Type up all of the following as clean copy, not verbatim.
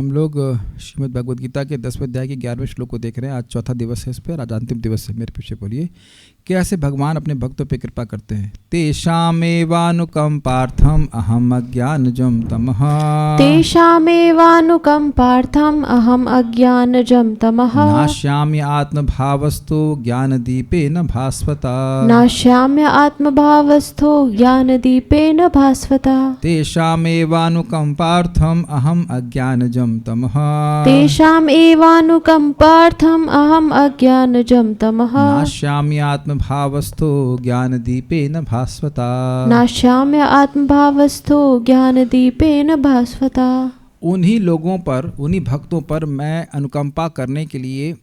हम लोग श्रीमद् भगवद गीता के 10वें अध्याय के 11वें श्लोक को देख रहे हैं। आज चौथा दिवस है इस पर, आज अंतिम दिवस है। मेरे पीछे बोलिए कि ऐसे भगवान अपने भक्तों पे कृपा करते हैं। तेषामेवानुकंपार्थम अहम अज्ञानजं तमः। तेषामेवानुकंपार्थम अहम अज्ञानजं तमः। नाश्याम्य आत्मभावस्तु ज्ञानदीपेन भास्वता। नाश्याम्य आत्मभावस्थो ज्ञानदीपेन भास्वता। तेषामेवानुकंपार्थम अहम अज्ञानजं तमः। तेषामेवानुकंपार्थम अहम अज्ञानजं तमः। नाश्याम्य आत्मभावस्थो ज्ञानदीपेन भास्वता। नाश्याम्य आत्मभावस्थो ज्ञानदीपेन भास्वता। उन्हीं लोगों पर, उन्हीं भक्तों पर मैं अनुकंपा करने के लिए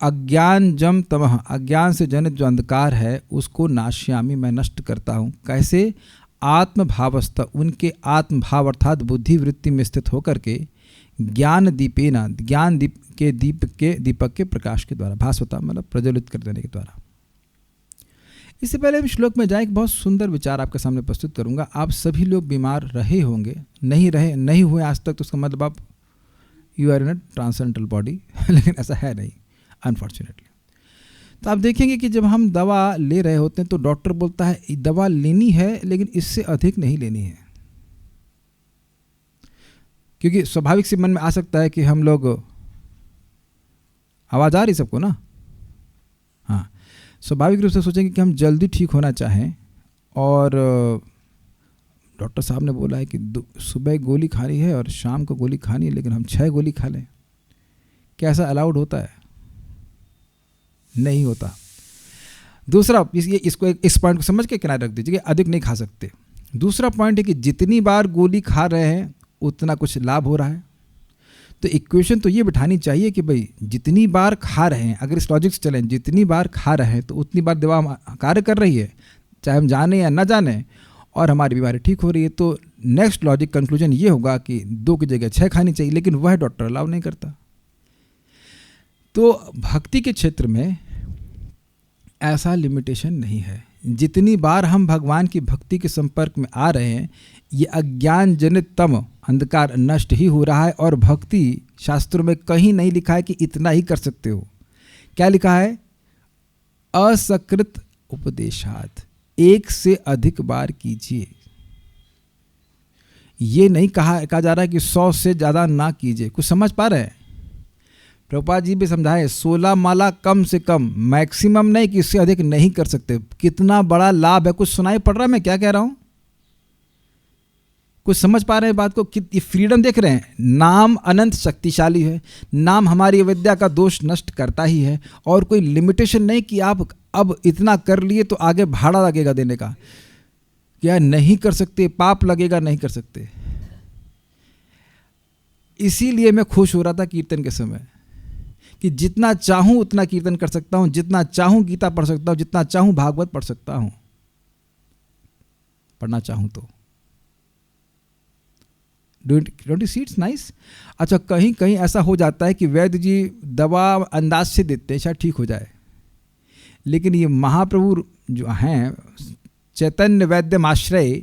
अज्ञानजं तमः, अज्ञान से जनित जो अंधकार है उसको नाश्यामी, मैं नष्ट करता हूँ। कैसे? आत्मभावस्थ, उनके आत्मभाव अर्थात बुद्धि वृत्ति में स्थित होकर के ज्ञान दीपेना, ज्ञान दीपक के प्रकाश के द्वारा, भास्वता मतलब प्रज्वलित कर देने के द्वारा। इससे पहले हम श्लोक में जाए, एक बहुत सुंदर विचार आपके सामने प्रस्तुत करूंगा। आप सभी लोग बीमार रहे होंगे, नहीं हुए आज तक, तो उसका मतलब आप you are in a transcendental body, लेकिन ऐसा है नहीं अनफॉर्चुनेटली। तो आप देखेंगे कि जब हम दवा ले रहे होते हैं तो डॉक्टर बोलता है दवा लेनी है लेकिन इससे अधिक नहीं लेनी है, क्योंकि स्वाभाविक से मन में आ सकता है कि हम लोग, आवाज़ आ रही सबको ना? हाँ, स्वाभाविक रूप से सोचेंगे कि हम जल्दी ठीक होना चाहें और डॉक्टर साहब ने बोला है कि सुबह गोली खानी है और शाम को गोली खानी है, लेकिन हम 6 गोली खा लें। क्या ऐसा अलाउड होता है? नहीं होता। दूसरा, इसको इस पॉइंट को समझ के किनारे रख दीजिए कि अधिक नहीं खा सकते। दूसरा पॉइंट है कि जितनी बार गोली खा रहे हैं उतना कुछ लाभ हो रहा है। तो इक्वेशन तो ये बिठानी चाहिए कि भाई जितनी बार खा रहे हैं, अगर इस लॉजिक से चलें, जितनी बार खा रहे हैं तो उतनी बार दवा कार्य कर रही है, चाहे हम जाने या ना जाने, और हमारी बीमारी ठीक हो रही है। तो नेक्स्ट लॉजिक कंक्लूजन ये होगा कि 2 की जगह 6 खानी चाहिए, लेकिन वह डॉक्टर अलाउ नहीं करता। तो भक्ति के क्षेत्र में ऐसा लिमिटेशन नहीं है। जितनी बार हम भगवान की भक्ति के संपर्क में आ रहे हैं, ये अज्ञान जनित तम अंधकार नष्ट ही हो रहा है। और भक्ति शास्त्रों में कहीं नहीं लिखा है कि इतना ही कर सकते हो। क्या लिखा है? असकृत उपदेशात, 1 से अधिक बार कीजिए। ये नहीं कहा जा रहा है कि 100 से ज़्यादा ना कीजिए। कुछ समझ पा रहे हैं? प्रभुपाद जी भी समझाए 16 माला कम से कम, मैक्सिमम नहीं कि इससे अधिक नहीं कर सकते। कितना बड़ा लाभ है। कुछ सुनाई पड़ रहा है मैं क्या कह रहा हूं? कुछ समझ पा रहे हैं बात को? कितनी फ्रीडम देख रहे हैं? नाम अनंत शक्तिशाली है। नाम हमारी अविद्या का दोष नष्ट करता ही है, और कोई लिमिटेशन नहीं कि आप अब इतना कर लिए तो आगे भाड़ा लगेगा देने का, क्या नहीं कर सकते, पाप लगेगा, नहीं कर सकते। इसीलिए मैं खुश हो रहा था कीर्तन के समय कि जितना चाहूं उतना कीर्तन कर सकता हूं, जितना चाहूं गीता पढ़ सकता हूं, जितना चाहूं भागवत पढ़ सकता हूं, पढ़ना चाहूं तो। Don't you see it's nice? अच्छा, कहीं कहीं ऐसा हो जाता है कि वैद्य जी दवा अंदाज से देते हैं शायद ठीक हो जाए, लेकिन ये महाप्रभु जो हैं, चैतन्य वैद्यमाश्रय,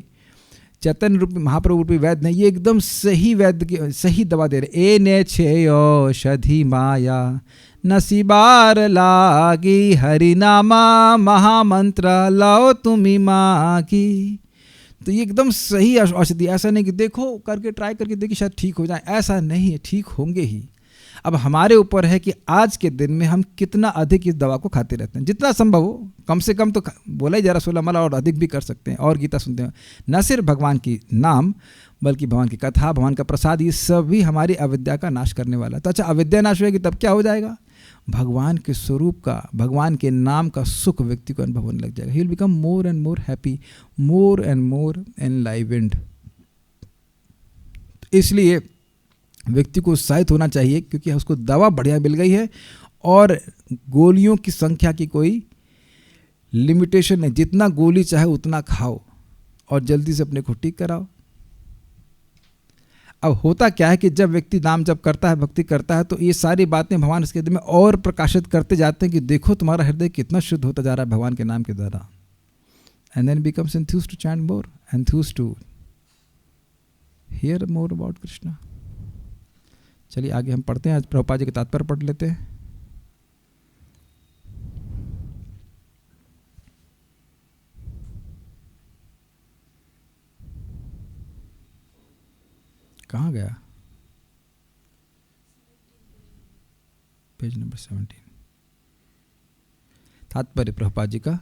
चैतन्य रूपी महाप्रभु रूपी वैद्य हैं, ये एकदम सही वैद्य की सही दवा दे रहे। ए ने छे औषधि माया नसीबार लागी, हरिनामा महामंत्र लाओ तुम्ही मागी। तो ये एकदम सही औषधि। ऐसा नहीं कि देखो करके ट्राई करके देखिए शायद ठीक हो जाए, ऐसा नहीं है, ठीक होंगे ही। अब हमारे ऊपर है कि आज के दिन में हम कितना अधिक इस दवा को खाते रहते हैं। जितना संभव हो, कम से कम तो बोला ही जा रहा 16 माला, और अधिक भी कर सकते हैं, और गीता सुनते हैं। न सिर्फ भगवान की नाम, बल्कि भगवान की कथा, भगवान का प्रसाद, ये सभी हमारी अविद्या का नाश करने वाला है। तो अच्छा, अविद्या नाश होगी तब क्या हो जाएगा? भगवान के स्वरूप का, भगवान के नाम का सुख व्यक्ति को अनुभव होने लग जाएगा। He will become more and more happy, more and more enlivened. इसलिए व्यक्ति को उत्साहित होना चाहिए, क्योंकि उसको दवा बढ़िया मिल गई है और गोलियों की संख्या की कोई लिमिटेशन नहीं। जितना गोली चाहे उतना खाओ और जल्दी से अपने को ठीक कराओ। अब होता क्या है कि जब व्यक्ति नाम जप करता है, भक्ति करता है, तो ये सारी बातें भगवान इसके हृदय में और प्रकाशित करते जाते हैं कि देखो तुम्हारा हृदय कितना शुद्ध होता जा रहा है भगवान के नाम के द्वारा। And then becomes enthused to chant more, enthused to hear more about Krishna. चलिए आगे हम पढ़ते हैं, आज प्रभुपाद जी के तात्पर्य पढ़ लेते हैं। कहाँ गया? Page number 17। तात्पर्य प्रभुपाद जी का,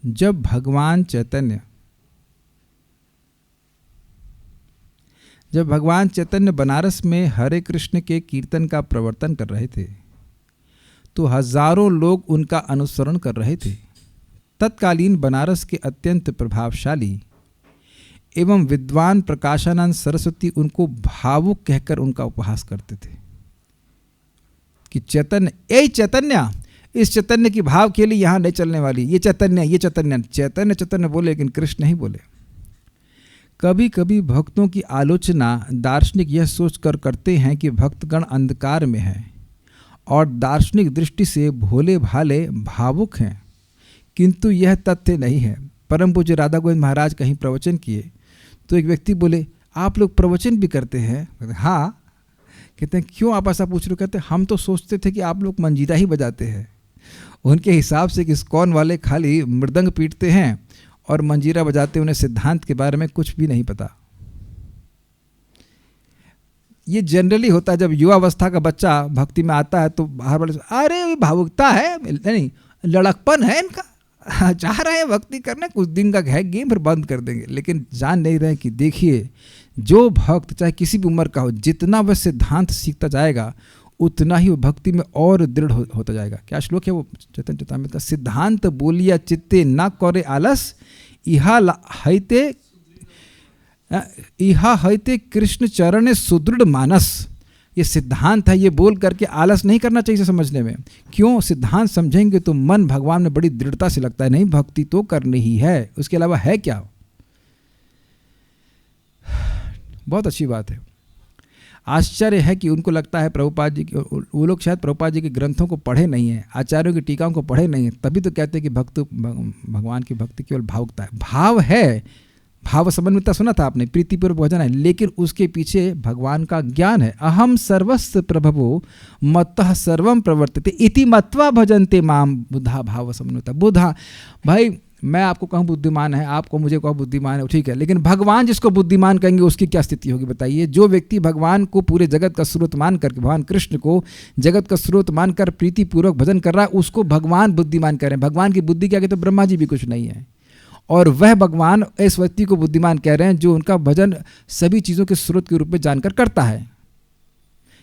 जब भगवान चैतन्य बनारस में हरे कृष्ण के कीर्तन का प्रवर्तन कर रहे थे तो हजारों लोग उनका अनुसरण कर रहे थे। तत्कालीन बनारस के अत्यंत प्रभावशाली एवं विद्वान प्रकाशानंद सरस्वती उनको भावुक कहकर उनका उपहास करते थे कि चैतन्य, ए चैतन्य, इस चैतन्य की भाव के लिए यहाँ नहीं चलने वाली, ये चैतन्य चैतन्य चैतन्य बोले, लेकिन कृष्ण नहीं बोले। कभी कभी भक्तों की आलोचना दार्शनिक यह सोचकर करते हैं कि भक्तगण अंधकार में हैं और दार्शनिक दृष्टि से भोले भाले भावुक हैं, किंतु यह तथ्य नहीं है। परम पूज्य राधा गोविंद महाराज कहीं प्रवचन किए तो एक व्यक्ति बोले, आप लोग प्रवचन भी करते हैं? हाँ। कहते हैं क्यों आप ऐसा पूछ रहे हो? कहते हैं हम तो सोचते थे कि आप लोग मंजीरा ही बजाते हैं। उनके हिसाब से कि इस्कॉन वाले खाली मृदंग पीटते हैं और मंजीरा बजाते, उन्हें सिद्धांत के बारे में कुछ भी नहीं पता। ये जनरली होता है, जब युवावस्था का बच्चा भक्ति में आता है तो बाहर वाले अरे भावुकता है, नहीं लड़कपन है इनका, चाह रहे हैं भक्ति करने, कुछ दिन का है गेम, फिर बंद कर देंगे। लेकिन जान नहीं रहे कि देखिए, जो भक्त चाहे किसी भी उम्र का हो, जितना वह सिद्धांत सीखता जाएगा उतना ही वो भक्ति में और दृढ़ होता जाएगा। क्या श्लोक है वो चैतन्य चैतामृत का? सिद्धांत बोलिया चित्ते न करे आलस, इहा हईते कृष्ण चरण सुदृढ़ मानस। ये सिद्धांत है, ये बोल करके आलस नहीं करना चाहिए समझने में। क्यों? सिद्धांत समझेंगे तो मन भगवान में बड़ी दृढ़ता से लगता है, नहीं भक्ति तो करनी ही है, उसके अलावा है क्या? बहुत अच्छी बात है। आश्चर्य है कि उनको लगता है प्रभुपाद जी, वो लोग शायद प्रभुपाद जी के ग्रंथों को पढ़े नहीं हैं, आचार्यों की टीकाओं को पढ़े नहीं हैं, तभी तो कहते हैं कि भगवान की भक्ति केवल भावुकता है। भाव है, भाव समन्विता सुना था आपने, प्रीतिपूर्वक भजन है, लेकिन उसके पीछे भगवान का ज्ञान है। अहम सर्वस्व प्रभवो मत्तः सर्वम प्रवर्तते इति मत्वा भजन्ते माम बुधा भाव समन्विता। बुधा, भाई मैं आपको कहूँ बुद्धिमान है, आपको मुझे कहो बुद्धिमान है, ठीक है, लेकिन भगवान जिसको बुद्धिमान कहेंगे उसकी क्या स्थिति होगी बताइए? जो व्यक्ति भगवान को पूरे जगत का स्रोत मान करके, भगवान कृष्ण को जगत का स्रोत मानकर प्रीतिपूर्वक भजन कर रहा है, उसको भगवान बुद्धिमान कह रहे हैं। भगवान की बुद्धि क्या कहते? तो ब्रह्मा जी भी कुछ नहीं है, और वह भगवान इस व्यक्ति को बुद्धिमान कह रहे हैं जो उनका भजन सभी चीज़ों के स्रोत के रूप में जानकर करता है।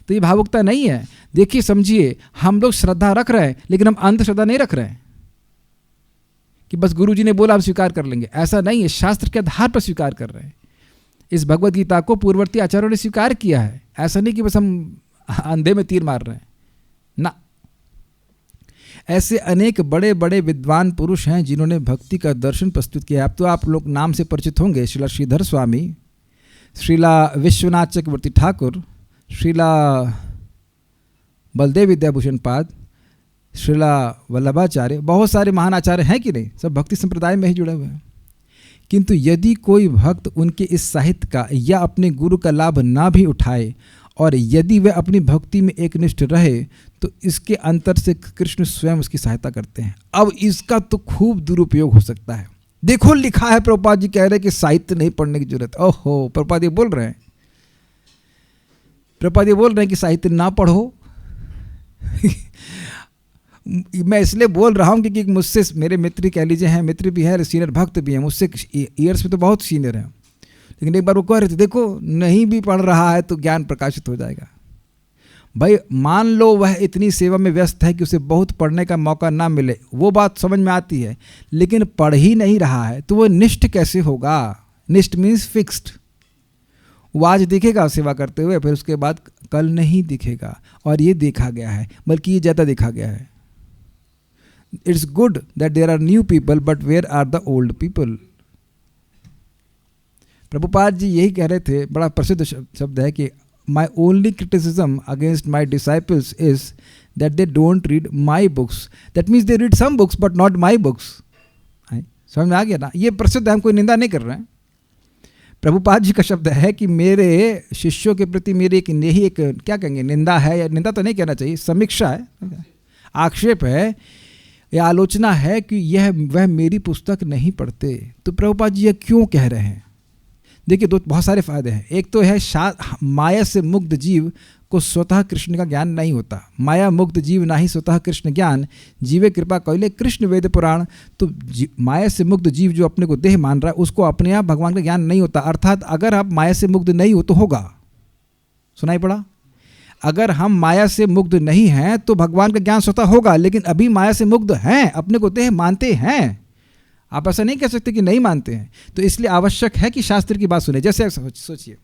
तो ये भावुकता नहीं है। देखिए समझिए, हम लोग श्रद्धा रख रहे हैं लेकिन हम अंधश्रद्धा नहीं रख रहे हैं कि बस गुरु जी ने बोला हम स्वीकार कर लेंगे, ऐसा नहीं है। शास्त्र के आधार पर स्वीकार कर रहे हैं। इस भगवद गीता को पूर्ववर्ती आचार्यों ने स्वीकार किया है, ऐसा नहीं कि बस हम अंधे में तीर मार रहे हैं ना। ऐसे अनेक बड़े बड़े विद्वान पुरुष हैं जिन्होंने भक्ति का दर्शन प्रस्तुत किया है। अब तो आप लोग नाम से परिचित होंगे, श्रीला श्रीधर स्वामी, श्रीला विश्वनाथ चक्रवर्ती ठाकुर, श्रीला बलदेव विद्याभूषण पाद, श्रीला वल्लभाचार्य, बहुत सारे महान आचार्य हैं कि नहीं, सब भक्ति संप्रदाय में ही जुड़े हुए हैं। किंतु यदि कोई भक्त उनके इस साहित्य का या अपने गुरु का लाभ ना भी उठाए और यदि वह अपनी भक्ति में एकनिष्ठ रहे तो इसके अंतर से कृष्ण स्वयं उसकी सहायता करते हैं। अब इसका तो खूब दुरुपयोग हो सकता है। देखो लिखा है, प्रभुपाद जी कह रहे हैं कि साहित्य नहीं पढ़ने की जरूरत। ओहो, प्रभुपाद जी बोल रहे हैं, प्रभुपाद जी बोल रहे हैं कि साहित्य ना पढ़ो। मैं इसलिए बोल रहा हूँ क्योंकि मुझसे मेरे मित्र कह लीजिए हैं, मित्र भी हैं, सीनियर भक्त भी हैं, मुझसे ईयर्स में तो बहुत सीनियर हैं, लेकिन एक बार वो कह रहे थे देखो नहीं भी पढ़ रहा है तो ज्ञान प्रकाशित हो जाएगा। भाई मान लो वह इतनी सेवा में व्यस्त है कि उसे बहुत पढ़ने का मौका ना मिले, वो बात समझ में आती है, लेकिन पढ़ ही नहीं रहा है तो वो निष्ठ कैसे होगा? निष्ठ मीन्स फिक्स्ड। वो आज दिखेगा सेवा करते हुए, फिर उसके बाद कल नहीं दिखेगा, और ये देखा गया है, बल्कि ये ज़्यादा देखा गया है। It's good that there are new people but where are the old people. Prabhupada ji यही कह रहे थे, बड़ा प्रसिद्ध शब्द है कि my only criticism against my disciples is that they don't read my books. That means they read some books but not my books. समझ में आ गया ना? ये प्रसिद्ध है, हम कोई निंदा नहीं कर रहे हैं। प्रभुपाद जी का शब्द है कि मेरे शिष्यों के प्रति मेरी एक यही एक क्या कहेंगे निंदा है, या निंदा तो नहीं कहना चाहिए, समीक्षा है, आक्षेप है या आलोचना है कि यह वह मेरी पुस्तक नहीं पढ़ते। तो प्रभुपाद जी यह क्यों कह रहे हैं? देखिए बहुत सारे फायदे हैं। एक तो है माया से मुक्त जीव को स्वतः कृष्ण का ज्ञान नहीं होता। माया मुक्त जीव ना ही स्वतः कृष्ण ज्ञान, जीवे कृपा कइले कृष्ण वेद पुराण। तो माया से मुक्त जीव जो अपने को देह मान रहा है उसको अपने आप भगवान का ज्ञान नहीं होता। अर्थात अगर आप माया से मुक्त नहीं हो तो होगा, सुनाई पड़ा? अगर हम माया से मुक्त नहीं हैं तो भगवान का ज्ञान स्वतः होगा, लेकिन अभी माया से मुक्त हैं, अपने को देह मानते हैं। आप ऐसा नहीं कह सकते कि नहीं मानते हैं। तो इसलिए आवश्यक है कि शास्त्र की बात सुने। जैसे सोचिए,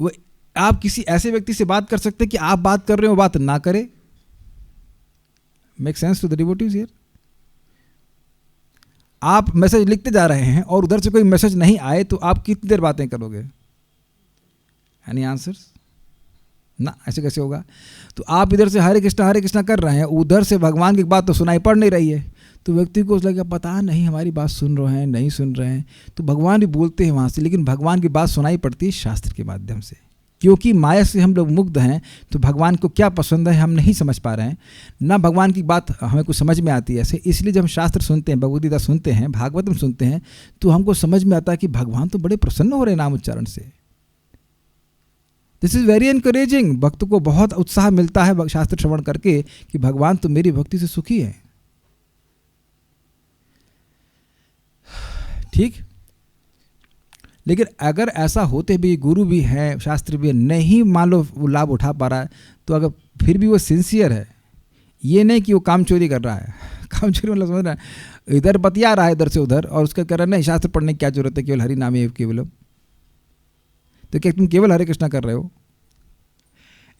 वो आप किसी ऐसे व्यक्ति से बात कर सकते हैं कि आप बात कर रहे हो बात ना करे। Make sense to the devotees here? आप मैसेज लिखते जा रहे हैं और उधर से कोई मैसेज नहीं आए तो आप कितनी देर बातें करोगे? Any answers? ना, ऐसे कैसे होगा? तो आप इधर से हरे कृष्णा कर रहे हैं, उधर से भगवान की बात तो सुनाई पड़ नहीं रही है। तो व्यक्ति को लगेगा पता नहीं हमारी बात सुन रहे हैं नहीं सुन रहे हैं। तो भगवान भी बोलते हैं वहाँ से, लेकिन भगवान की बात सुनाई पड़ती है शास्त्र के माध्यम से। क्योंकि माया से हम लोग मुक्त हैं तो भगवान को क्या पसंद है हम नहीं समझ पा रहे हैं, ना भगवान की बात हमें कुछ समझ में आती है ऐसे। इसलिए जब हम शास्त्र सुनते हैं, भगवद गीता सुनते हैं, भागवतम सुनते हैं, तो हमको समझ में आता है कि भगवान तो बड़े प्रसन्न हो रहे हैं नाम उच्चारण से। This is very encouraging. भक्त को बहुत उत्साह मिलता है शास्त्र श्रवण करके कि भगवान तो मेरी भक्ति से सुखी है। ठीक, लेकिन अगर ऐसा होते भी गुरु भी है, शास्त्र भी है, नहीं मान लो वो लाभ उठा पा रहा है, तो अगर फिर भी वो सिंसियर है, ये नहीं कि वो काम चोरी कर रहा है। काम चोरी मतलब समझ रहा है, इधर बतिया रहा है इधर से उधर, और उसका कह रहा है नहीं शास्त्र पढ़ने की क्या जरूरत है, केवल हरि नाम है केवलम। तो क्या तुम केवल हरे कृष्णा कर रहे हो?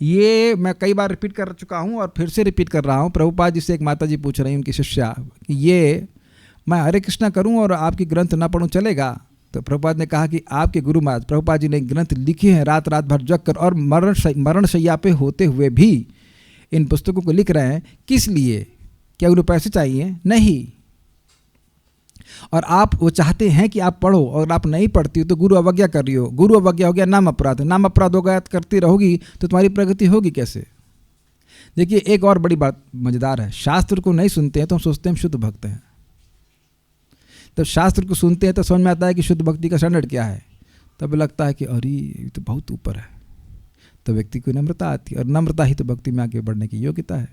ये मैं कई बार रिपीट कर चुका हूँ और फिर से रिपीट कर रहा हूँ। प्रभुपाद जी से एक माता जी पूछ रही हैं, उनकी शिष्या, कि ये मैं हरे कृष्णा करूँ और आपकी ग्रंथ ना पढ़ूँ चलेगा? तो प्रभुपाद ने कहा कि आपके गुरु महाराज प्रभुपाद जी ने ग्रंथ लिखे हैं रात रात भर जग कर, और मरण शैया पे होते हुए भी इन पुस्तकों को लिख रहे हैं। किस लिए? क्या उन्हें पैसे चाहिए? नहीं। और आप वो चाहते हैं कि आप पढ़ो, और आप नहीं पढ़ती हो तो गुरु अवज्ञा कर रही हो। गुरु अवज्ञा हो गया नाम अपराध, नाम अपराध हो गया करती रहोगी तो तुम्हारी प्रगति होगी कैसे? देखिए एक और बड़ी बात मजेदार है, शास्त्र को नहीं सुनते हैं तो हम सोचते हैं हम शुद्ध भक्त हैं। तब शास्त्र को सुनते हैं तो समझ में आता है कि शुद्ध भक्ति का स्टैंडर्ड क्या है। तब लगता है कि अरे ये तो बहुत ऊपर है। तो व्यक्ति को नम्रता आती है, और नम्रता ही तो भक्ति में आगे बढ़ने की योग्यता है।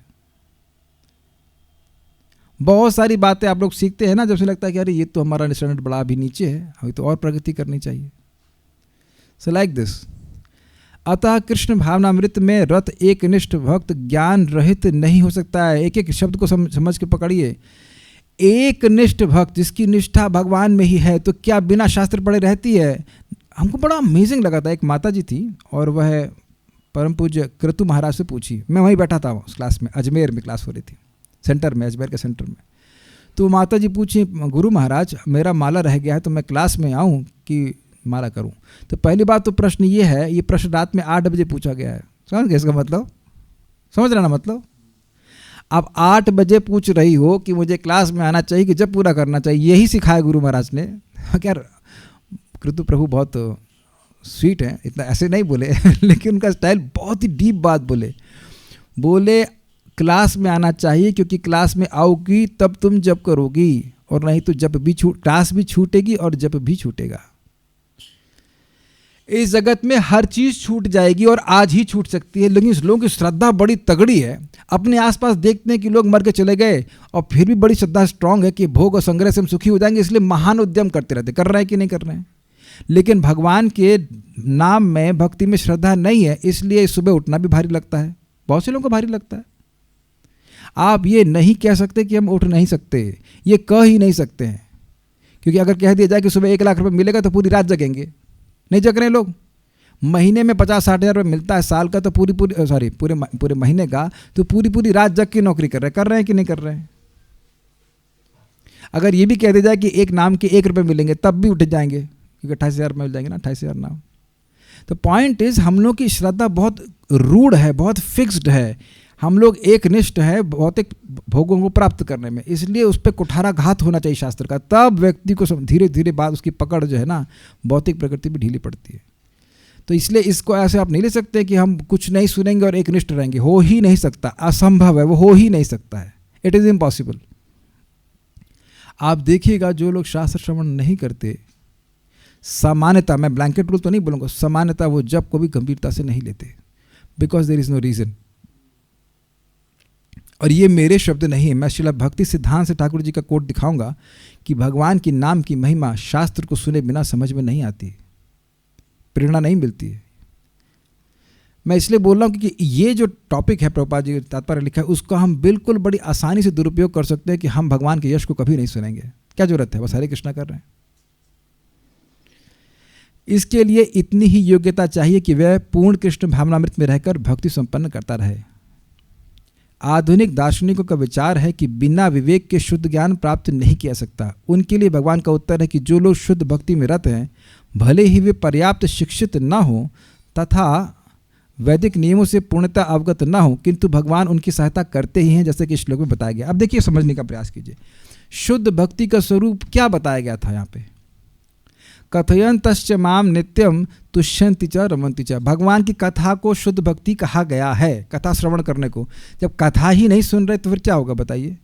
बहुत सारी बातें आप लोग सीखते हैं ना, जब से लगता है कि अरे ये तो हमारा स्टैंडर्ड बड़ा अभी नीचे है, अभी तो और प्रगति करनी चाहिए। So like this. अतः कृष्ण भावनामृत में रत एक निष्ठ भक्त ज्ञान रहित नहीं हो सकता है। एक एक शब्द को समझ के पकड़िए। एक निष्ठ भक्त जिसकी निष्ठा भगवान में ही है, तो क्या बिना शास्त्र पढ़े रहती है? हमको बड़ा अमेजिंग लगा था। एक माता जी थी और वह परम पूज्य क्रतु महाराज से पूछी, मैं वहीं बैठा था उस क्लास में, अजमेर में क्लास हो रही थी, सेंटर में, अजमेर के सेंटर में। तो माता जी पूछी, गुरु महाराज मेरा माला रह गया है तो मैं क्लास में आऊँ कि माला करूँ? तो पहली बात तो प्रश्न ये है, ये प्रश्न रात में 8 बजे पूछा गया है। समझ गए इसका मतलब? समझ रहे ना मतलब? आप 8 बजे पूछ रही हो कि मुझे क्लास में आना चाहिए कि जब पूरा करना चाहिए, यही सिखाया गुरु महाराज ने। क्या कृतु प्रभु बहुत स्वीट हैं, इतना ऐसे नहीं बोले लेकिन उनका स्टाइल बहुत ही डीप बात बोले क्लास में आना चाहिए क्योंकि क्लास में आओगी तब तुम जब करोगी, और नहीं तो जब भी क्लास भी छूटेगी और जब भी छूटेगा। इस जगत में हर चीज छूट जाएगी और आज ही छूट सकती है, लेकिन इस लोगों की श्रद्धा बड़ी तगड़ी है। अपने आसपास देखते हैं कि लोग मर के चले गए और फिर भी बड़ी श्रद्धा स्ट्रांग है कि भोग और संग्रह से हम सुखी हो जाएंगे, इसलिए महान उद्यम करते रहते। कर रहे हैं कि नहीं कर रहे हैं? लेकिन भगवान के नाम में भक्ति में श्रद्धा नहीं है, इसलिए सुबह उठना भी भारी लगता है, बहुत से लोगों को भारी लगता है। आप ये नहीं कह सकते कि हम उठ नहीं सकते, ये कह ही नहीं सकते हैं, क्योंकि अगर कह दिया जाए कि सुबह 1 लाख रुपए मिलेगा तो पूरी रात जगेंगे। नहीं जग रहे हैं लोग। महीने में 50-60 हज़ार रुपये मिलता है साल का, तो पूरे महीने का तो पूरी रात जग के नौकरी कर रहे हैं कि नहीं कर रहे हैं? अगर ये भी कह दिया जाए कि एक नाम के 1 रुपये मिलेंगे तब भी उठ जाएंगे, क्योंकि 28,000 मिल जाएंगे ना, 28,000 नाम। तो पॉइंट इज हम लोग की श्रद्धा बहुत रूढ़ है, बहुत फिक्स्ड है। हम लोग एक निष्ठ हैं भौतिक भोगों को प्राप्त करने में, इसलिए उस पर कुठाराघात होना चाहिए शास्त्र का, तब व्यक्ति को धीरे धीरे बाद उसकी पकड़ जो है ना भौतिक प्रकृति भी ढीली पड़ती है। तो इसलिए इसको ऐसे आप नहीं ले सकते कि हम कुछ नहीं सुनेंगे और एक निष्ठ रहेंगे, हो ही नहीं सकता, असंभव है, वो हो ही नहीं सकता है, इट इज़ इम्पॉसिबल। आप देखिएगा जो लोग शास्त्र श्रवण नहीं करते, सामान्यतः, मैं ब्लैंकेट रूल तो नहीं बोलूँगा, सामान्यतः वो जब को भी गंभीरता से नहीं लेते, because there is no reason. और ये मेरे शब्द नहीं है, मैं श्रील भक्ति सिद्धांत से ठाकुर जी का कोट दिखाऊंगा कि भगवान की नाम की महिमा शास्त्र को सुने बिना समझ में नहीं आती, प्रेरणा नहीं मिलती है। मैं इसलिए बोल रहा हूँ कि ये जो टॉपिक है प्रभुपाद जी तात्पर्य लिखा है, उसको हम बिल्कुल बड़ी आसानी से दुरुपयोग कर सकते हैं कि हम भगवान के यश को कभी नहीं सुनेंगे। क्या जरूरत है, बस हरे कृष्णा कर रहे हैं। इसके लिए इतनी ही योग्यता चाहिए कि वह पूर्ण कृष्ण भावनामृत में रहकर भक्ति संपन्न करता रहे। आधुनिक दार्शनिकों का विचार है कि बिना विवेक के शुद्ध ज्ञान प्राप्त नहीं किया सकता। उनके लिए भगवान का उत्तर है कि जो लोग शुद्ध भक्ति में रत हैं, भले ही वे पर्याप्त शिक्षित न हों तथा वैदिक नियमों से पूर्णतः अवगत न हो, किंतु भगवान उनकी सहायता करते ही हैं, जैसे कि श्लोक में बताया गया। अब देखिए, समझने का प्रयास कीजिए, शुद्ध भक्ति का स्वरूप क्या बताया गया था यहाँ पे। कथयन्तश्च माम नित्यम तुष्यन्ति च रमन्ति च। भगवान की कथा को शुद्ध भक्ति कहा गया है, कथा श्रवण करने को। जब कथा ही नहीं सुन रहे तो फिर क्या होगा बताइए।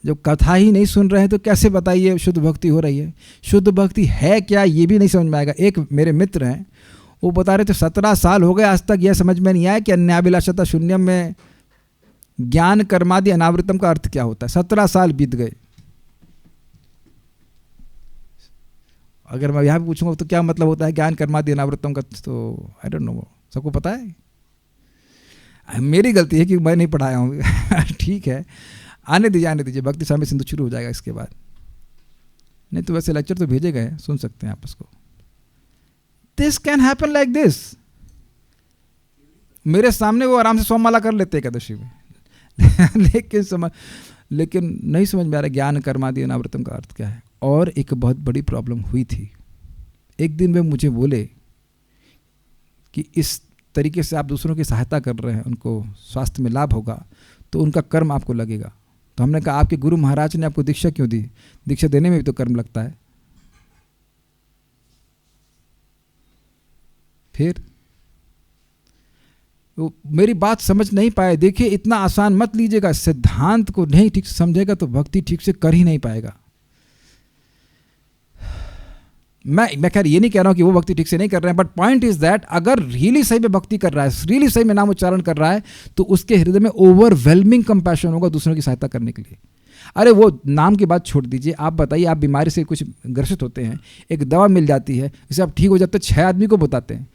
जब कथा ही नहीं सुन रहे हैं तो कैसे बताइए शुद्ध भक्ति हो रही है। शुद्ध भक्ति है क्या ये भी नहीं समझ में आएगा। एक मेरे मित्र हैं, वो बता रहे थे 17 साल हो गए आज तक यह समझ में नहीं आया कि अन्याभिलाषता शून्यम में ज्ञान कर्मादि अनावृतम का अर्थ क्या होता है। 17 साल बीत गए। अगर मैं यहाँ पे पूछूंगा तो क्या मतलब होता है ज्ञान कर्मादि अनावृतम का, तो आई डोंट नो, सबको पता है। मेरी गलती है कि मैं नहीं पढ़ाया हूँ ठीक है, आने दीजिए, भक्ति स्वामी सिंधु शुरू हो जाएगा इसके बाद। नहीं तो वैसे लेक्चर तो भेजे गए, सुन सकते हैं आप उसको। This can happen like this. मेरे सामने वो आराम से सोममाला कर लेते एकादशी में लेकिन नहीं समझ में आ रहा ज्ञान कर्मादि अनावृतम का अर्थ क्या है। और एक बहुत बड़ी प्रॉब्लम हुई थी। एक दिन वे मुझे बोले कि इस तरीके से आप दूसरों की सहायता कर रहे हैं, उनको स्वास्थ्य में लाभ होगा तो उनका कर्म आपको लगेगा। तो हमने कहा आपके गुरु महाराज ने आपको दीक्षा क्यों दी? दीक्षा देने में भी तो कर्म लगता है। फिर वो मेरी बात समझ नहीं पाए। देखिए, इतना आसान मत लीजिएगा। सिद्धांत को नहीं ठीक से समझेगा तो भक्ति ठीक से कर ही नहीं पाएगा। मैं खैर ये नहीं कह रहा हूं कि वो भक्ति ठीक से नहीं कर रहे हैं, बट पॉइंट इज दैट अगर रियली सही में भक्ति कर रहा है, रियली सही में नाम उच्चारण कर रहा है, तो उसके हृदय में ओवरवेलमिंग कंपैशन होगा दूसरों की सहायता करने के लिए। अरे वो नाम की बात छोड़ दीजिए, आप बताइए, आप बीमारी से कुछ ग्रसित होते हैं, एक दवा मिल जाती है, इससे आप ठीक हो जाते हैं, 6 आदमी को बताते हैं।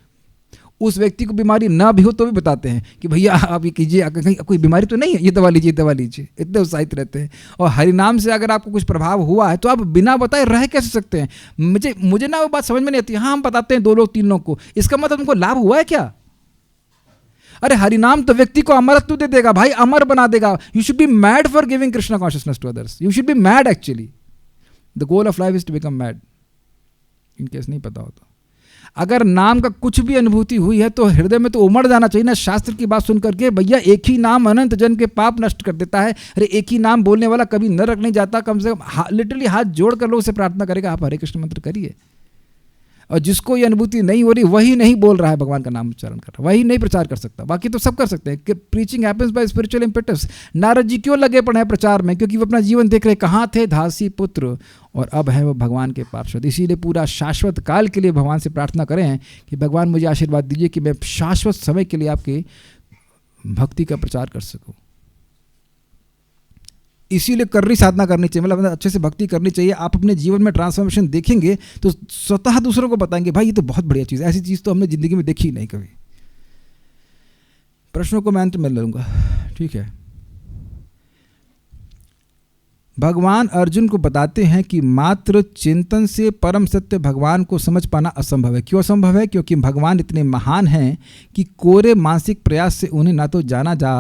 उस व्यक्ति को बीमारी ना भी हो तो भी बताते हैं कि भैया आप ये कीजिए, कहीं कोई बीमारी तो नहीं है, ये दवा लीजिए, दवा लीजिए। इतने उत्साहित रहते हैं। और हरिनाम से अगर आपको कुछ प्रभाव हुआ है तो आप बिना बताए रह कैसे सकते हैं? मुझे ना वो बात समझ में नहीं आती। हाँ, हम बताते हैं 2 लोग 3 लोग को, इसका मतलब उनको लाभ हुआ है क्या? अरे हरिनाम तो व्यक्ति को अमरत्व दे देगा भाई, अमर बना देगा। You should be mad for giving Krishna consciousness to others. You should be mad actually. The goal of life is to become mad, in case नहीं पता हो तो। अगर नाम का कुछ भी अनुभूति हुई है तो हृदय में तो उमड़ जाना चाहिए ना, शास्त्र की बात सुन करके। भैया एक ही नाम अनंत जन के पाप नष्ट कर देता है। अरे एक ही नाम बोलने वाला कभी नरक नहीं जाता। कम से कम लिटरली हाथ जोड़ कर लोग से प्रार्थना करेगा, आप हरे कृष्ण मंत्र करिए। और जिसको ये अनुभूति नहीं हो रही वही नहीं बोल रहा है भगवान का नाम उच्चारण कर रहा है, वही नहीं प्रचार कर सकता। बाकी तो सब कर सकते हैं। Preaching happens by spiritual impetus. Narada ji क्यों लगे पड़े हैं प्रचार में? क्योंकि वो अपना जीवन देख रहे, कहाँ थे दासी पुत्र और अब है वो भगवान के पार्षद। इसीलिए पूरा शाश्वत काल के लिए भगवान से प्रार्थना करें हैं कि भगवान मुझे आशीर्वाद दीजिए कि मैं शाश्वत समय के लिए आपकी भक्ति का प्रचार कर सकूं। इसीलिए कर्री साधना करनी चाहिए, मतलब अच्छे से भक्ति करनी चाहिए। आप अपने जीवन में ट्रांसफॉर्मेशन देखेंगे तो स्वतः दूसरों को बताएंगे, भाई ये तो बहुत बढ़िया चीज़ है, ऐसी चीज़ तो हमने ज़िंदगी में देखी ही नहीं कभी। प्रश्नों को मैं अंत में लूँगा, ठीक है। भगवान अर्जुन को बताते हैं कि मात्र चिंतन से परम सत्य भगवान को समझ पाना असंभव है। क्यों असंभव है? क्योंकि भगवान इतने महान हैं कि कोरे मानसिक प्रयास से उन्हें ना तो जाना जा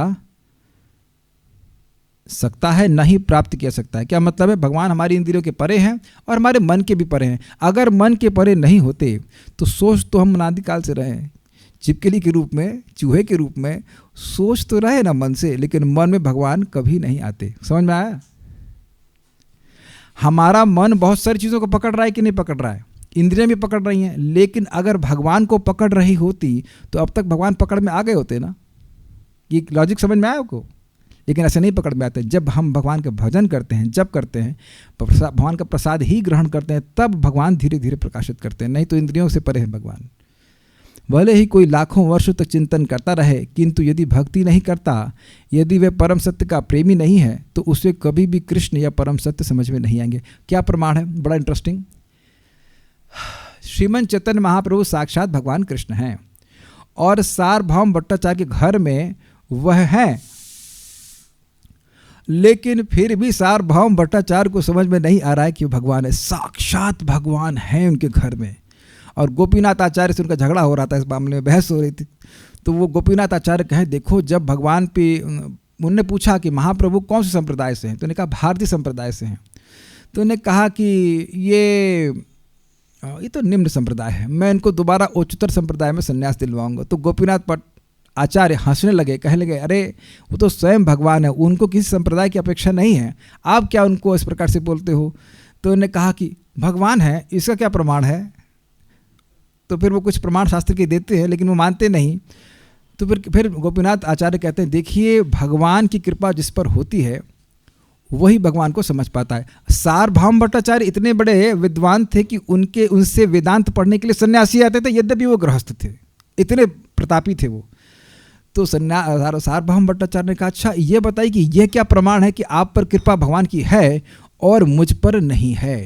सकता है, न ही प्राप्त किया सकता है। क्या मतलब है? भगवान हमारी इंद्रियों के परे हैं और हमारे मन के भी परे हैं। अगर मन के परे नहीं होते तो सोच तो हम अनादिकाल से रहे हैं। छिपकली के रूप में, चूहे के रूप में सोच तो रहे ना मन से, लेकिन मन में भगवान कभी नहीं आते। समझ में आया? हमारा मन बहुत सारी चीज़ों को पकड़ रहा है कि नहीं पकड़ रहा है, इंद्रियां भी पकड़ रही हैं, लेकिन अगर भगवान को पकड़ रही होती तो अब तक भगवान पकड़ में आ गए होते ना। ये लॉजिक समझ में आया आपको? लेकिन ऐसे नहीं पकड़ में आते। जब हम भगवान के भजन करते हैं, जब करते हैं, भगवान का प्रसाद ही ग्रहण करते हैं, तब भगवान धीरे धीरे प्रकाशित करते हैं, नहीं तो इंद्रियों से परे है भगवान। भले ही कोई लाखों वर्षों तक चिंतन करता रहे, किंतु यदि भक्ति नहीं करता, यदि वह परम सत्य का प्रेमी नहीं है, तो उसे कभी भी कृष्ण या परम सत्य समझ में नहीं आएंगे। क्या प्रमाण है? बड़ा इंटरेस्टिंग। श्रीमन चैतन्य महाप्रभु साक्षात भगवान कृष्ण हैं और सार्वभौम भट्टाचार्य के घर में वह है, लेकिन फिर भी सार्वभौम भट्टाचार्य को समझ में नहीं आ रहा है कि भगवान है, साक्षात भगवान है उनके घर में। और गोपीनाथ आचार्य से उनका झगड़ा हो रहा था, इस मामले में बहस हो रही थी। तो वो गोपीनाथ आचार्य कहे, देखो जब भगवान पे उनने पूछा कि महाप्रभु कौन से संप्रदाय से हैं, तो उन्होंने कहा भारतीय संप्रदाय से हैं। तो उन्होंने कहा कि ये तो निम्न संप्रदाय है, मैं इनको दोबारा उच्चतर संप्रदाय में संन्यास दिलवाऊंगा। तो गोपीनाथ आचार्य हंसने लगे, कहने लगे, अरे वो तो स्वयं भगवान है, उनको किसी संप्रदाय की अपेक्षा नहीं है, आप क्या उनको इस प्रकार से बोलते हो? तो उन्होंने कहा कि भगवान है, इसका क्या प्रमाण है? तो फिर वो कुछ प्रमाण शास्त्र के देते हैं, लेकिन वो मानते नहीं। तो फिर गोपीनाथ आचार्य कहते हैं, देखिए भगवान की कृपा जिस पर होती है वही भगवान को समझ पाता है। सार्वभौम भट्टाचार्य इतने बड़े विद्वान थे कि उनसे वेदांत पढ़ने के लिए सन्यासी आते थे, यद्यपि वो गृहस्थ थे, इतने प्रतापी थे वो। तो सार्वभौम भट्टाचार्य ने कहा, अच्छा ये बताइए कि यह क्या प्रमाण है कि आप पर कृपा भगवान की है और मुझ पर नहीं है?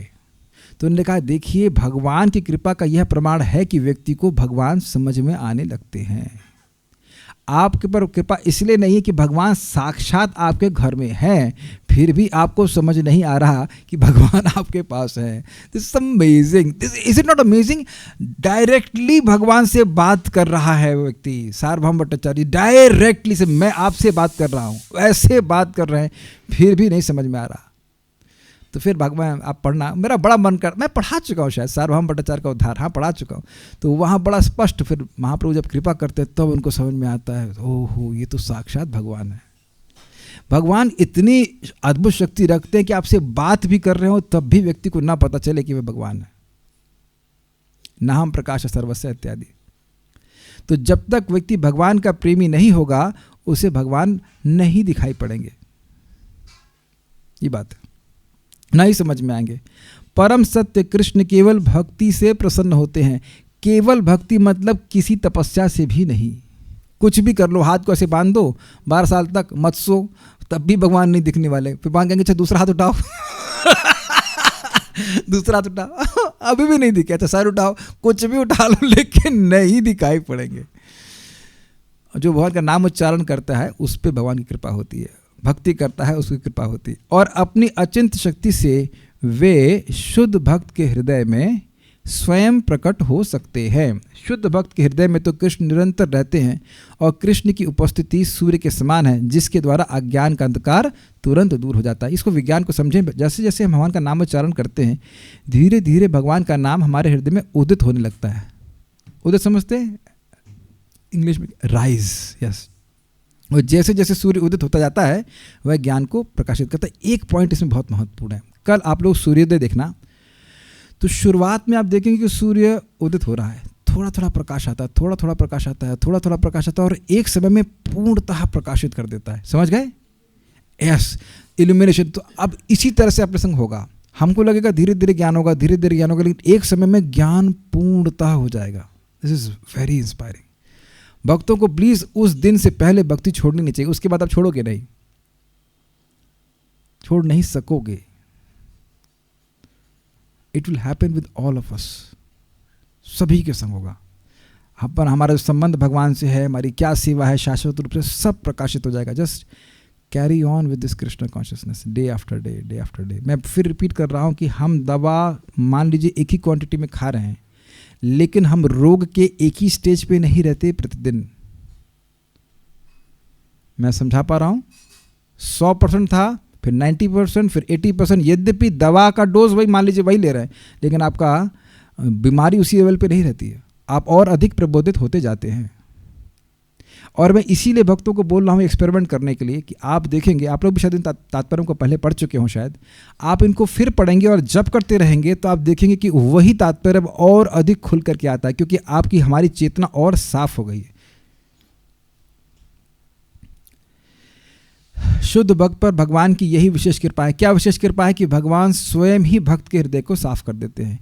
तो उन्होंने कहा, देखिए भगवान की कृपा का यह प्रमाण है कि व्यक्ति को भगवान समझ में आने लगते हैं। आपके पर कृपा इसलिए नहीं है कि भगवान साक्षात आपके घर में है, फिर भी आपको समझ नहीं आ रहा कि भगवान आपके पास है। This is amazing, is it not amazing? Directly भगवान से बात कर रहा है व्यक्ति, सार्वभौम भट्टाचार्य डायरेक्टली से, मैं आपसे बात कर रहा हूँ, ऐसे बात कर रहे हैं, फिर भी नहीं समझ में आ रहा। तो फिर भगवान आप पढ़ना, मेरा बड़ा मन कर, मैं पढ़ा चुका हूँ शायद सार्वभौम भट्टाचार्य का उद्धार, हाँ पढ़ा चुका हूँ। तो वहाँ बड़ा स्पष्ट फिर महाप्रभु जब कृपा करते हैं तब उनको समझ में आता है, ओहो ये तो साक्षात भगवान है। भगवान इतनी अद्भुत शक्ति रखते हैं कि आपसे बात भी कर रहे हो तब भी व्यक्ति को ना पता चले कि वे भगवान है। नाहम प्रकाश सर्वस्य इत्यादि। तो जब तक व्यक्ति भगवान का प्रेमी नहीं होगा, उसे भगवान नहीं दिखाई पड़ेंगे। ये बात नहीं समझ में आएंगे। परम सत्य कृष्ण केवल भक्ति से प्रसन्न होते हैं। केवल भक्ति मतलब किसी तपस्या से भी नहीं। कुछ भी कर लो, हाथ को ऐसे बांध दो 12 साल तक, मत सो, तब भी भगवान नहीं दिखने वाले। फिर भगवान कहेंगे अच्छा दूसरा हाथ उठाओ दूसरा हाथ उठाओ, अभी भी नहीं दिखे, अच्छा सर उठाओ, कुछ भी उठा लो, लेकिन नहीं दिखाई पड़ेंगे। जो भगवान का नाम उच्चारण करता है उस पर भगवान की कृपा होती है, भक्ति करता है उसकी कृपा होती है। और अपनी अचिंत्य शक्ति से वे शुद्ध भक्त के हृदय में स्वयं प्रकट हो सकते हैं। शुद्ध भक्त के हृदय में तो कृष्ण निरंतर रहते हैं और कृष्ण की उपस्थिति सूर्य के समान है, जिसके द्वारा अज्ञान का अंधकार तुरंत दूर हो जाता है। इसको विज्ञान को समझें, जैसे जैसे हम भगवान का नाम उच्चारण करते हैं, धीरे धीरे भगवान का नाम हमारे हृदय में उदित होने लगता है। उदित समझते हैं इंग्लिश में? Rise, yes. और जैसे जैसे सूर्य उदित होता जाता है वह ज्ञान को प्रकाशित करता है। एक पॉइंट इसमें बहुत महत्वपूर्ण है। कल आप लोग सूर्योदय देखना, तो शुरुआत में आप देखेंगे कि सूर्य उदित हो रहा है, थोड़ा थोड़ा प्रकाश आता है, थोड़ा थोड़ा प्रकाश आता है, थोड़ा थोड़ा प्रकाश आता है, और एक समय में पूर्णतः प्रकाशित कर देता है। समझ गए? Yes, illumination. तो अब इसी तरह से प्रसंग होगा। हमको लगेगा धीरे धीरे ज्ञान होगा, धीरे धीरे ज्ञान होगा, लेकिन एक समय में ज्ञान पूर्णतः हो जाएगा। This is very inspiring. भक्तों को प्लीज उस दिन से पहले भक्ति छोड़नी नहीं चाहिए। उसके बाद आप छोड़ोगे नहीं, छोड़ नहीं सकोगे। It will happen with all of us, सभी के संग होगा। पर हमारा जो संबंध भगवान से है, हमारी क्या सेवा है, शाश्वत रूप से सब प्रकाशित हो जाएगा। Just carry on with this Krishna consciousness day after day, day after day. मैं फिर रिपीट कर रहा हूं कि हम दवा मान लीजिए एक ही क्वांटिटी में खा रहे हैं, लेकिन हम रोग के एक ही स्टेज पे नहीं रहते प्रतिदिन। मैं समझा पा रहा हूं? 100% था, फिर 90%, फिर 80%। यद्यपि दवा का डोज वही मान लीजिए वही ले रहे हैं, लेकिन आपका बीमारी उसी लेवल पे नहीं रहती है। आप और अधिक प्रबोधित होते जाते हैं। और मैं इसीलिए भक्तों को बोल रहा हूँ एक्सपेरिमेंट करने के लिए कि आप देखेंगे, आप लोग भी शायद इन तात्पर्यों को पहले पढ़ चुके हों, शायद आप इनको फिर पढ़ेंगे और जब करते रहेंगे तो आप देखेंगे कि वही तात्पर्य और अधिक खुल करके आता है, क्योंकि आपकी हमारी चेतना और साफ हो गई है। शुद्ध भक्त पर भगवान की यही विशेष कृपा है। क्या विशेष कृपा है? कि भगवान स्वयं ही भक्त के हृदय को साफ कर देते हैं।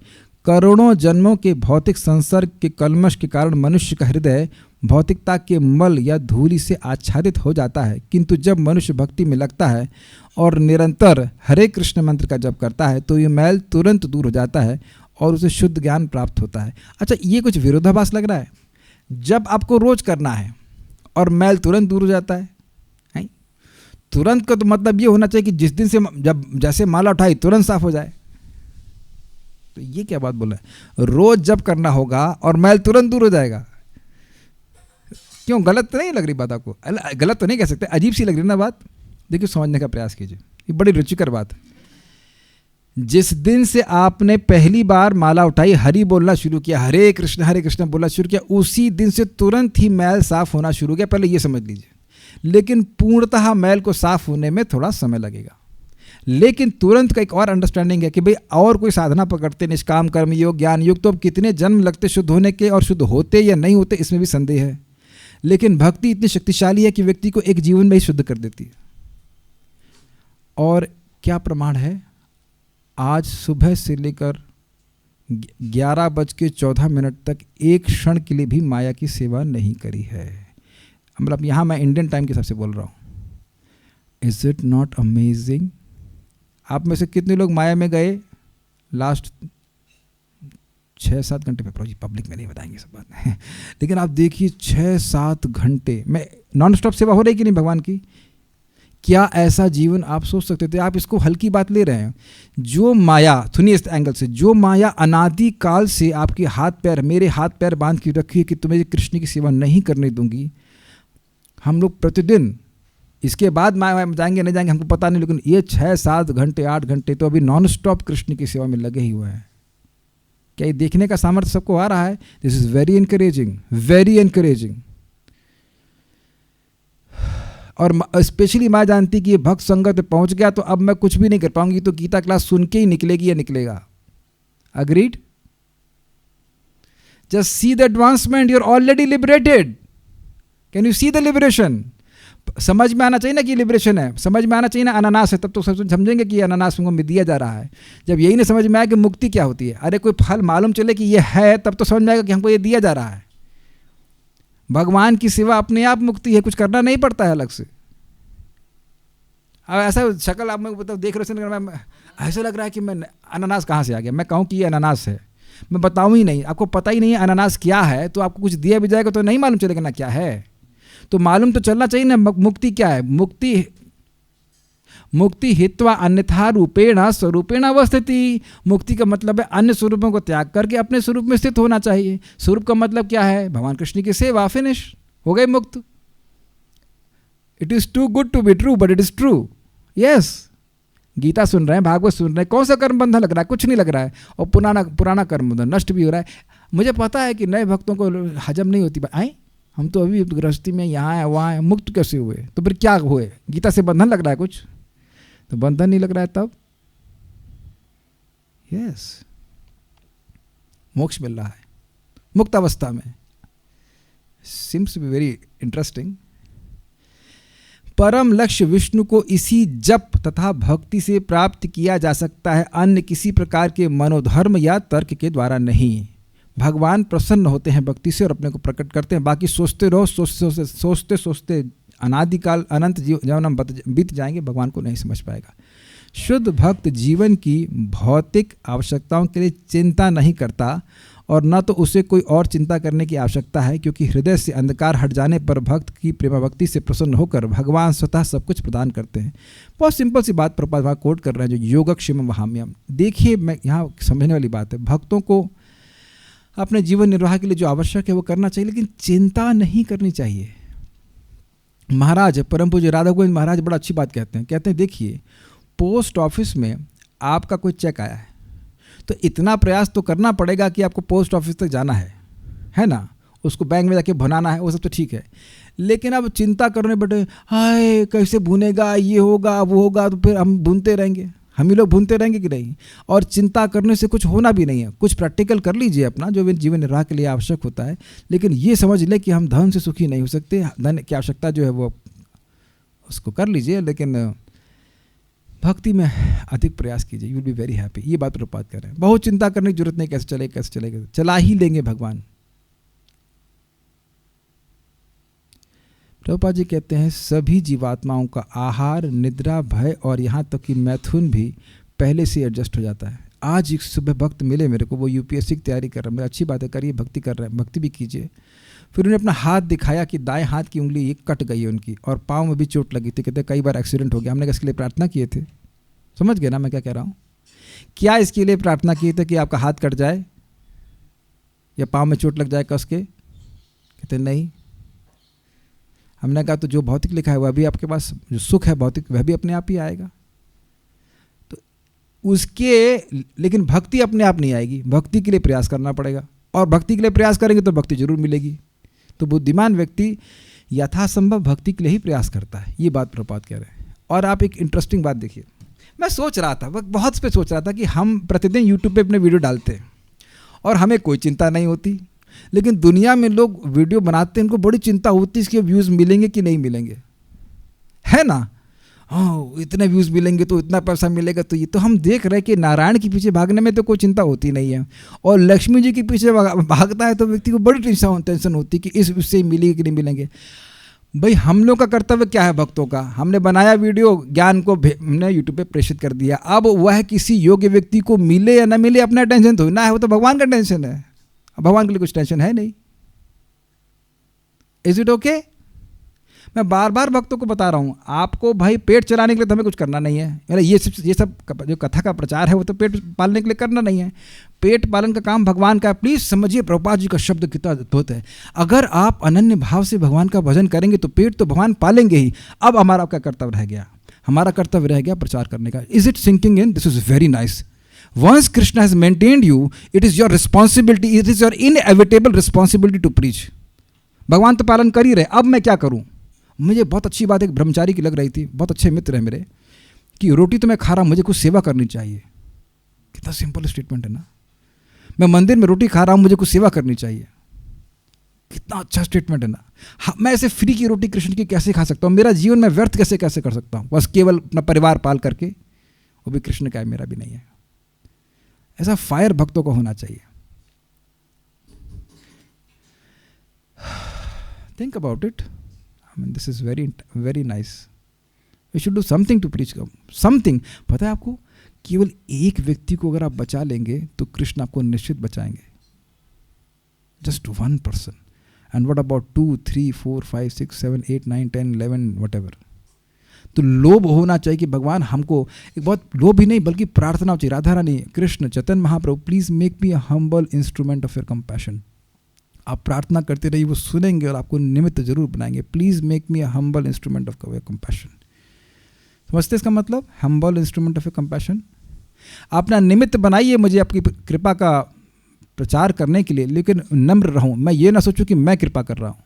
करोड़ों जन्मों के भौतिक संसर्ग के कल्मश के कारण मनुष्य का हृदय भौतिकता के मल या धूलि से आच्छादित हो जाता है, किंतु जब मनुष्य भक्ति में लगता है और निरंतर हरे कृष्ण मंत्र का जप करता है तो ये मैल तुरंत दूर हो जाता है और उसे शुद्ध ज्ञान प्राप्त होता है। अच्छा, ये कुछ विरोधाभास लग रहा है? जब आपको रोज करना है और मैल तुरंत दूर हो जाता है, तुरंत का तो मतलब ये होना चाहिए कि जिस दिन से जब जैसे माला उठाई तुरंत साफ हो जाए। तो ये क्या बात बोला है? रोज जब करना होगा और मैल तुरंत दूर हो जाएगा। क्यों, गलत तो नहीं लग रही बात आपको? गलत तो नहीं कह सकते, अजीब सी लग रही ना बात। देखिए, समझने का प्रयास कीजिए, ये बड़ी रुचिकर बात है। जिस दिन से आपने पहली बार माला उठाई, हरि बोलना शुरू किया, हरे कृष्ण बोलना शुरू किया, उसी दिन से तुरंत ही मैल साफ होना शुरू हो गया। पहले ये समझ लीजिए। लेकिन पूर्णतः मैल को साफ होने में थोड़ा समय लगेगा। लेकिन तुरंत का एक और अंडरस्टैंडिंग है कि भाई और कोई साधना पकड़ते, निष्काम कर्म योग, ज्ञान योग, तो अब कितने जन्म लगते शुद्ध होने के, और शुद्ध होते या नहीं होते इसमें भी संदेह है। लेकिन भक्ति इतनी शक्तिशाली है कि व्यक्ति को एक जीवन में ही शुद्ध कर देती है। और क्या प्रमाण है? आज सुबह से लेकर 11:14 तक एक क्षण के लिए भी माया की सेवा नहीं करी है। मतलब यहाँ मैं इंडियन टाइम के हिसाब से बोल रहा हूँ। Is it not amazing? आप में से कितने लोग माया में गए लास्ट 6-7 घंटे में? पब्लिक में नहीं बताएंगे सब बात लेकिन आप देखिए 6-7 घंटे में नॉन स्टॉप सेवा हो रही कि नहीं भगवान की? क्या ऐसा जीवन आप सोच सकते थे? आप इसको हल्की बात ले रहे हैं। जो माया, सुनिए इस एंगल से, जो माया अनादि काल से आपके हाथ पैर, मेरे हाथ पैर बांध के रखी है कि तुम्हें कृष्ण की सेवा नहीं करने दूंगी, हम लोग प्रतिदिन, इसके बाद माया में जाएंगे नहीं जाएंगे हमको पता नहीं, लेकिन ये 6-7 घंटे 8 घंटे तो अभी नॉन स्टॉप कृष्ण की सेवा में लगे ही हुए हैं। क्या ये देखने का सामर्थ्य सबको आ रहा है? This is very encouraging, very encouraging. और स्पेशली माँ जानती कि ये भक्त संगत में पहुंच गया तो अब मैं कुछ भी नहीं कर पाऊंगी, तो गीता क्लास सुन के ही निकलेगी या निकलेगा। Agreed? Just see the advancement, you are already liberated. Can you see the liberation? समझ में आना चाहिए ना कि लिबरेशन है, समझ में आना चाहिए ना अनानास है, तब तो समझेंगे कि अनानास हमको दिया जा रहा है। जब यही नहीं समझ में आया कि मुक्ति क्या होती है, अरे कोई फल मालूम चले कि ये है, तब तो समझ में आएगा कि हमको ये दिया जा रहा है। भगवान की सेवा अपने आप मुक्ति है, कुछ करना नहीं पड़ता है अलग से। अब ऐसा शक्ल आप मैं बताओ देख रहे हो, ऐसा लग रहा है कि मैं अनानास कहाँ से आ गया। मैं कहूँ कि ये अनानास है, मैं बताऊँ ही नहीं, आपको पता ही नहीं है अनानास क्या है, तो आपको कुछ दिया भी जाएगा तो नहीं मालूम चलेगा ना क्या है। तो मालूम तो चलना चाहिए ना मुक्ति क्या है। मुक्ति हित्वा अन्यथा रूपेण स्वरूपेण अवस्थिति। मुक्ति का मतलब है अन्य स्वरूपों को त्याग करके अपने स्वरूप में स्थित होना चाहिए। स्वरूप का मतलब क्या है? भगवान कृष्ण की सेवा, फिनिश, हो गए मुक्त। It is too good to be true but it is true. Yes, Gita सुन रहे हैं, भागवत सुन रहे हैं, कौन सा कर्म बंधन लग रहा है? कुछ नहीं लग रहा है। और पुराना कर्म बंधन नष्ट भी हो रहा है। मुझे पता है कि नए भक्तों को हजम नहीं होती। आए हम तो अभी गृहस्थी में यहाँ है वहाँ है, मुक्त कैसे हुए? तो फिर क्या हुए? गीता से बंधन लग रहा है कुछ? तो बंधन नहीं लग रहा है तब यस मोक्ष मिल रहा है मुक्त अवस्था में। Seems be very interesting. परम लक्ष्य विष्णु को इसी जप तथा भक्ति से प्राप्त किया जा सकता है, अन्य किसी प्रकार के मनोधर्म या तर्क के द्वारा नहीं। भगवान प्रसन्न होते हैं भक्ति से और अपने को प्रकट करते हैं। बाकी सोचते रहो, सोचते सोचते अनादिकाल अनंत जीवन बीत जाएंगे, भगवान को नहीं समझ पाएगा। शुद्ध भक्त जीवन की भौतिक आवश्यकताओं के लिए चिंता नहीं करता और न तो उसे कोई और चिंता करने की आवश्यकता है, क्योंकि हृदय से अंधकार हट जाने पर भक्त की प्रेमा भक्ति से प्रसन्न होकर भगवान स्वतः सब कुछ प्रदान करते हैं। बहुत सिंपल सी बात प्रभुपाद कोट कर रहे हैं, जो योगक्षेमं वहाम्यहम्। देखिए, मैं यहाँ समझने वाली बात है, भक्तों को अपने जीवन निर्वाह के लिए जो आवश्यक है वो करना चाहिए, लेकिन चिंता नहीं करनी चाहिए। महाराज परम पूज्य राधा गोविंद महाराज बड़ा अच्छी बात कहते हैं देखिए, पोस्ट ऑफिस में आपका कोई चेक आया है तो इतना प्रयास तो करना पड़ेगा कि आपको पोस्ट ऑफिस तक जाना है ना, उसको बैंक में जाके भुनाना है, वो सब तो ठीक है। लेकिन अब चिंता करने बैठे, हाय कैसे भुनेगा, ये होगा वो होगा, तो फिर हम भूनते रहेंगे, हम ही लोग भूनते रहेंगे कि नहीं। और चिंता करने से कुछ होना भी नहीं है। कुछ प्रैक्टिकल कर लीजिए अपना जो जीवन निर्वाह के लिए आवश्यक होता है, लेकिन ये समझ ले कि हम धन से सुखी नहीं हो सकते। धन की आवश्यकता जो है वो उसको कर लीजिए, लेकिन भक्ति में अधिक प्रयास कीजिए, you will be very happy. ये बात प्रभुपाद कर रहे हैं। बहुत चिंता करने की जरूरत नहीं, कैसे चलेगा, चला ही लेंगे भगवान। प्रभुपाद जी कहते हैं सभी जीवात्माओं का आहार, निद्रा, भय और यहाँ तक कि मैथुन भी पहले से एडजस्ट हो जाता है। आज एक सुबह भक्त मिले मेरे को, वो यूपीएससी की तैयारी कर रहे हैं। अच्छी बात है, करिए, भक्ति कर रहे हैं, भक्ति भी कीजिए। फिर उन्हें अपना हाथ दिखाया कि दाएं हाथ की उंगली ये कट गई है उनकी, और पाँव में भी चोट लगी थी। कहते कई बार एक्सीडेंट हो गया। हमने इसके लिए प्रार्थना किए थे। समझ गए ना मैं क्या कह रहा हूँ? क्या इसके लिए प्रार्थना किए थे कि आपका हाथ कट जाए या पाँव में चोट लग जाए कस के? कहते नहीं। हमने कहा तो जो भौतिक लिखा है वह भी आपके पास, जो सुख है भौतिक वह भी अपने आप ही आएगा। तो उसके, लेकिन भक्ति अपने आप नहीं आएगी, भक्ति के लिए प्रयास करना पड़ेगा, और भक्ति के लिए प्रयास करेंगे तो भक्ति जरूर मिलेगी। तो बुद्धिमान व्यक्ति यथासंभव भक्ति के लिए ही प्रयास करता है। ये बात प्रभुपाद कह रहे हैं। और आप एक इंटरेस्टिंग बात देखिए, मैं सोच रहा था, बहुत पे सोच रहा था कि हम प्रतिदिन यूट्यूब पे अपने वीडियो डालते हैं और हमें कोई चिंता नहीं होती, लेकिन दुनिया में लोग वीडियो बनाते हैं, उनको बड़ी चिंता होती है इसके व्यूज़ मिलेंगे कि नहीं मिलेंगे, है ना? हाँ, इतने व्यूज़ मिलेंगे तो इतना पैसा मिलेगा। तो ये तो हम देख रहे हैं कि नारायण के पीछे भागने में तो कोई चिंता होती नहीं है, और लक्ष्मी जी के पीछे भागता है तो व्यक्ति को बड़ी टेंशन होती है कि इससे मिलेगी कि नहीं मिलेंगे। भाई हम लोग का कर्तव्य क्या है भक्तों का? हमने बनाया वीडियो, ज्ञान को हमने यूट्यूब पे प्रेषित कर दिया। अब वह किसी योग्य व्यक्ति को मिले या ना मिले अपना टेंशन तो ना है, वो तो भगवान का टेंशन है। भगवान के लिए कुछ टेंशन है नहीं। Is it okay? मैं बार बार भक्तों को बता रहा हूँ, आपको भाई पेट चलाने के लिए तो हमें कुछ करना नहीं है। मेरा ये सब जो कथा का प्रचार है वो तो पेट पालने के लिए करना नहीं है। पेट पालन का काम भगवान का। प्लीज़ समझिए प्रभुपाद जी का शब्द कितना अद्भुत है। अगर आप अनन्य भाव से भगवान का भजन करेंगे तो पेट तो भगवान पालेंगे ही। अब हमारा क्या कर्तव्य रह गया? हमारा कर्तव्य रह गया प्रचार करने का। Is it sinking in? This is very nice. Once Krishna has maintained you, it is your responsibility, it is your inevitable responsibility to preach. भगवान तो पालन कर ही रहे, अब मैं क्या करूं? मुझे बहुत अच्छी बात एक ब्रह्मचारी की लग रही थी, बहुत अच्छे मित्र हैं मेरे, कि रोटी तो मैं खा रहा हूं, मुझे कुछ सेवा करनी चाहिए। कितना सिंपल स्टेटमेंट है ना। मैं मंदिर में रोटी खा रहा हूं, मुझे कुछ सेवा करनी चाहिए। कितना अच्छा स्टेटमेंट है ना। हाँ, मैं ऐसे फ्री की रोटी कृष्ण की कैसे खा सकता हूँ? मेरा जीवन में व्यर्थ कैसे कर सकता हूँ बस केवल अपना परिवार पाल करके? वो भी कृष्ण का है, मेरा भी नहीं है। ऐसा फायर भक्तों को होना चाहिए। Think about it. I mean this is very very nice. We should do something to preach. Something. पता है आपको, केवल एक व्यक्ति को अगर आप बचा लेंगे तो कृष्ण आपको निश्चित बचाएंगे। Just one person. And what about 2, 3, 4, 5, 6, 7, 8, 9, 10, 11 whatever. तो लोभ होना चाहिए कि भगवान हमको, एक बहुत लोभ ही नहीं बल्कि प्रार्थना हो चाहिए। Radha Rani, Krishna, Chaitanya Mahaprabhu, please make me a humble instrument of your compassion. आप प्रार्थना करते रहिए, वो सुनेंगे और आपको निमित्त जरूर बनाएंगे। Please make me a humble instrument of your compassion. समझते इसका मतलब? Humble instrument of your compassion. अपना निमित्त बनाइए मुझे आपकी कृपा का प्रचार करने के लिए, लेकिन नम्र रहूं। मैं ये ना सोचूं कि मैं कृपा कर रहा हूं।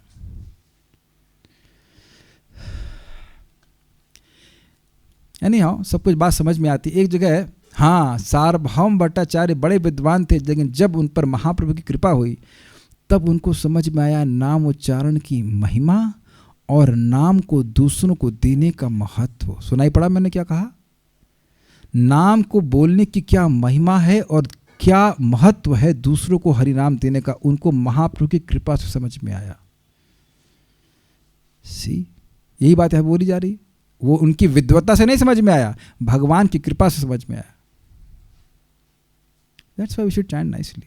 यानी हाँ, सब कुछ बात समझ में आती। एक जगह हाँ, सार्वभौम भट्टाचार्य बड़े विद्वान थे, लेकिन जब उन पर महाप्रभु की कृपा हुई तब उनको समझ में आया नाम उच्चारण की महिमा और नाम को दूसरों को देने का महत्व। सुनाई पड़ा मैंने क्या कहा? नाम को बोलने की क्या महिमा है और क्या महत्व है दूसरों को हरिनाम देने का, उनको महाप्रभु की कृपा से समझ में आया। सी, यही बात है बोली जा रही। वो उनकी विद्वत्ता से नहीं समझ में आया, भगवान की कृपा से समझ में आया। That's why we should chant nicely.